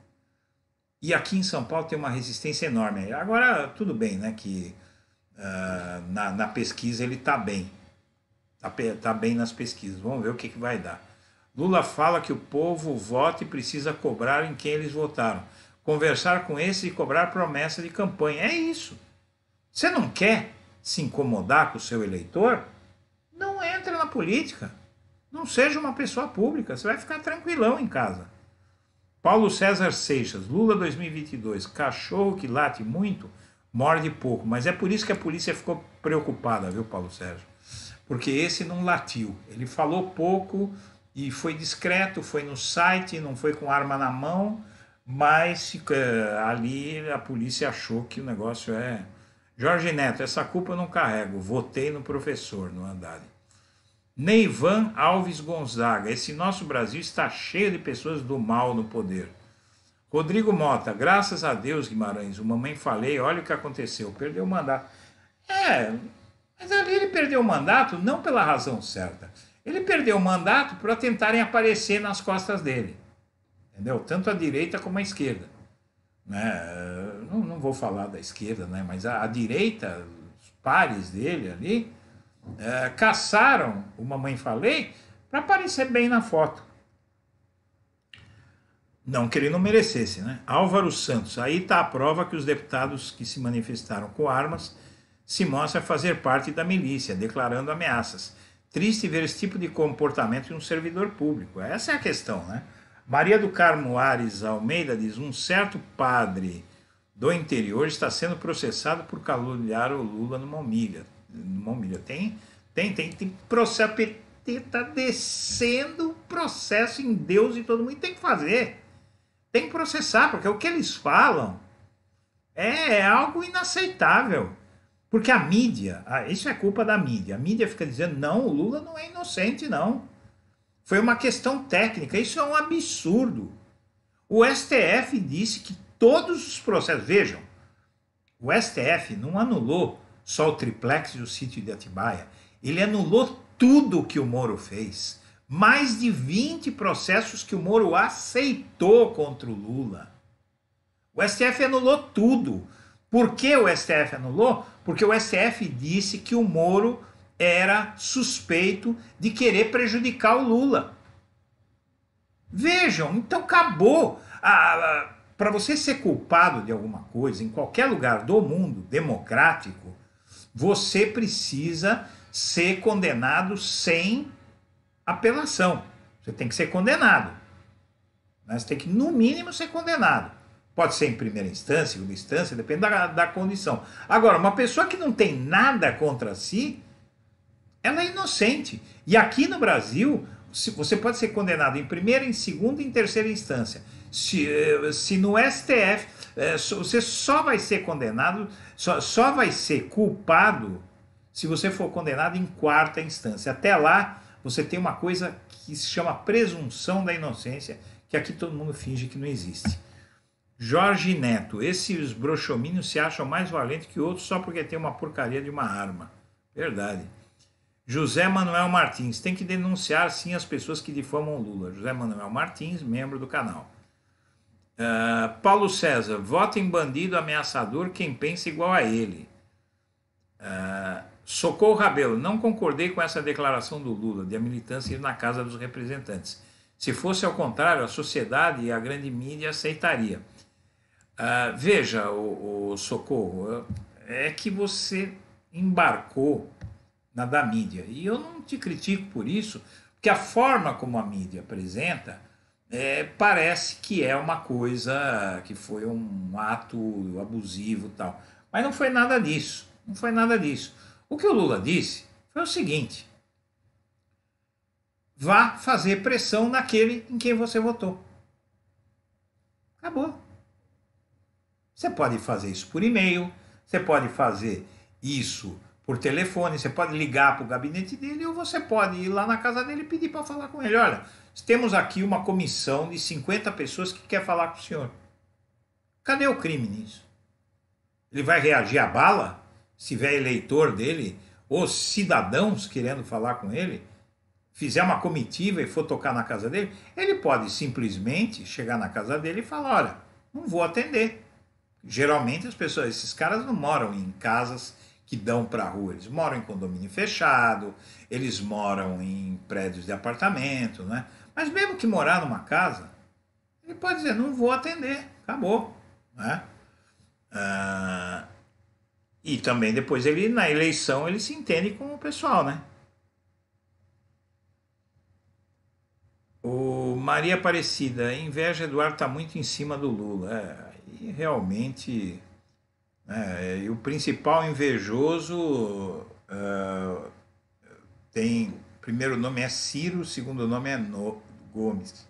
E aqui em São Paulo tem uma resistência enorme. Agora, tudo bem, né? Que na pesquisa ele está bem. Está bem nas pesquisas. Vamos ver o que vai dar. Lula fala que o povo vota e precisa cobrar em quem eles votaram. Conversar com esses e cobrar promessa de campanha. É isso. Você não quer se incomodar com o seu eleitor? Não entra na política. Não seja uma pessoa pública. Você vai ficar tranquilão em casa. Paulo César Seixas, Lula 2022. Cachorro que late muito, morde pouco. Mas é por isso que a polícia ficou preocupada, viu, Paulo Sérgio? Porque esse não latiu. Ele falou pouco e foi discreto, foi no site, não foi com arma na mão, mas ali a polícia achou que o negócio é... Jorge Neto, essa culpa eu não carrego, votei no professor, no Haddad. Neivan Alves Gonzaga, esse nosso Brasil está cheio de pessoas do mal no poder. Rodrigo Mota, graças a Deus, Guimarães, o mamãe falei, olha o que aconteceu, perdeu o mandato. Mas ali ele perdeu o mandato não pela razão certa. Ele perdeu o mandato para tentarem aparecer nas costas dele. Entendeu? Tanto a direita como a esquerda. Né? Não vou falar da esquerda, né? Mas a direita, os pares dele ali, caçaram o mamãe falei para aparecer bem na foto. Não que ele não merecesse, né? Álvaro Santos, aí está a prova que os deputados que se manifestaram com armas se mostram fazer parte da milícia, declarando ameaças. Triste ver esse tipo de comportamento em um servidor público. Essa é a questão, né? Maria do Carmo Ares Almeida diz, um certo padre do interior está sendo processado por caluniar o Lula numa humilha. Tem processo, PT está descendo processo em Deus e todo mundo tem que fazer. Tem que processar, porque o que eles falam é algo inaceitável. Porque a mídia, isso é culpa da mídia. A mídia fica dizendo, não, o Lula não é inocente, não. Foi uma questão técnica, isso é um absurdo. O STF disse que todos os processos, vejam, o STF não anulou só o triplex e o sítio de Atibaia, ele anulou tudo que o Moro fez. Mais de 20 processos que o Moro aceitou contra o Lula. O STF anulou tudo. Por que o STF anulou? Porque o STF disse que o Moro era suspeito de querer prejudicar o Lula. Vejam, então acabou. Para você ser culpado de alguma coisa, em qualquer lugar do mundo democrático, você precisa ser condenado sem apelação. Você tem que ser condenado. Você tem que, no mínimo, ser condenado. Pode ser em primeira instância, segunda instância, depende da condição. Agora, uma pessoa que não tem nada contra si, ela é inocente. E aqui no Brasil, você pode ser condenado em primeira, em segunda e em terceira instância. Se no STF, você só vai ser condenado, só vai ser culpado se você for condenado em quarta instância. Até lá, você tem uma coisa que se chama presunção da inocência, que aqui todo mundo finge que não existe. Jorge Neto, esses broxomínios se acham mais valentes que outros só porque tem uma porcaria de uma arma. Verdade. José Manuel Martins, tem que denunciar sim as pessoas que difamam Lula. José Manuel Martins, membro do canal. Paulo César, vota em bandido ameaçador quem pensa igual a ele. Socorro Rabelo, não concordei com essa declaração do Lula, de a militância ir na Casa dos Representantes. Se fosse ao contrário, a sociedade e a grande mídia aceitaria. Veja, o Socorro, é que você embarcou na da mídia. E eu não te critico por isso, porque a forma como a mídia apresenta parece que é uma coisa, que foi um ato abusivo e tal. Mas não foi nada disso. Não foi nada disso. O que o Lula disse foi o seguinte: vá fazer pressão naquele em quem você votou. Acabou. Você pode fazer isso por e-mail, você pode fazer isso por telefone, você pode ligar para o gabinete dele ou você pode ir lá na casa dele e pedir para falar com ele. Olha, temos aqui uma comissão de 50 pessoas que quer falar com o senhor. Cadê o crime nisso? Ele vai reagir à bala? Se tiver eleitor dele ou cidadãos querendo falar com ele, fizer uma comitiva e for tocar na casa dele, ele pode simplesmente chegar na casa dele e falar: olha, não vou atender. Geralmente esses caras não moram em casas que dão para a rua, eles moram em condomínio fechado, eles moram em prédios de apartamento, né? Mas mesmo que morar numa casa, ele pode dizer: não vou atender, acabou, né? E também depois na eleição ele se entende com o pessoal, né? O Maria Aparecida, inveja, Eduardo está muito em cima do Lula. E realmente, e o principal invejoso primeiro nome é Ciro, segundo nome é Gomes.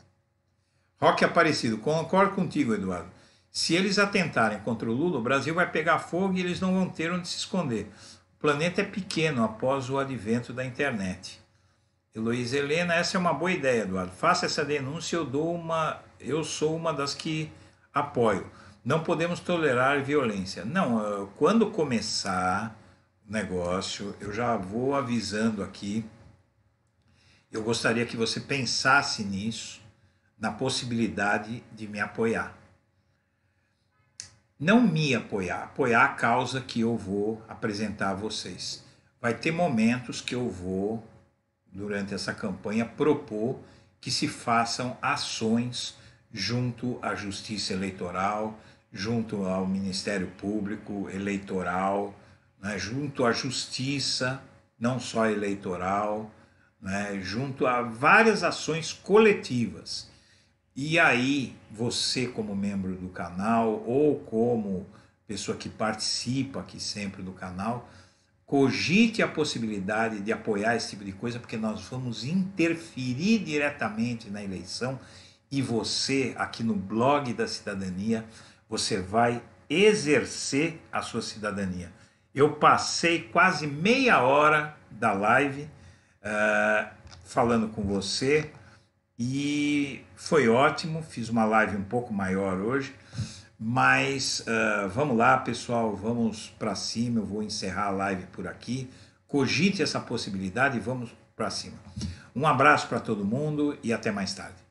Roque Aparecido, concordo contigo, Eduardo. Se eles atentarem contra o Lula, o Brasil vai pegar fogo e eles não vão ter onde se esconder. O planeta é pequeno após o advento da internet. Heloísa Helena, essa é uma boa ideia, Eduardo. Faça essa denúncia, eu sou uma das que apoio. Não podemos tolerar violência. Não, quando começar o negócio, eu já vou avisando aqui. Eu gostaria que você pensasse nisso, na possibilidade de me apoiar. Não me apoiar, apoiar a causa que eu vou apresentar a vocês. Vai ter momentos que eu vou, durante essa campanha, propor que se façam ações junto à Justiça Eleitoral, junto ao Ministério Público Eleitoral, né, junto à Justiça, não só eleitoral, né, junto a várias ações coletivas. E aí, você como membro do canal ou como pessoa que participa aqui sempre do canal, cogite a possibilidade de apoiar esse tipo de coisa, porque nós vamos interferir diretamente na eleição e você, aqui no blog da cidadania, você vai exercer a sua cidadania. Eu passei quase meia hora da live falando com você e foi ótimo, fiz uma live um pouco maior hoje, mas vamos lá, pessoal, vamos para cima. Eu vou encerrar a live por aqui. Cogite essa possibilidade e vamos para cima. Um abraço para todo mundo e até mais tarde.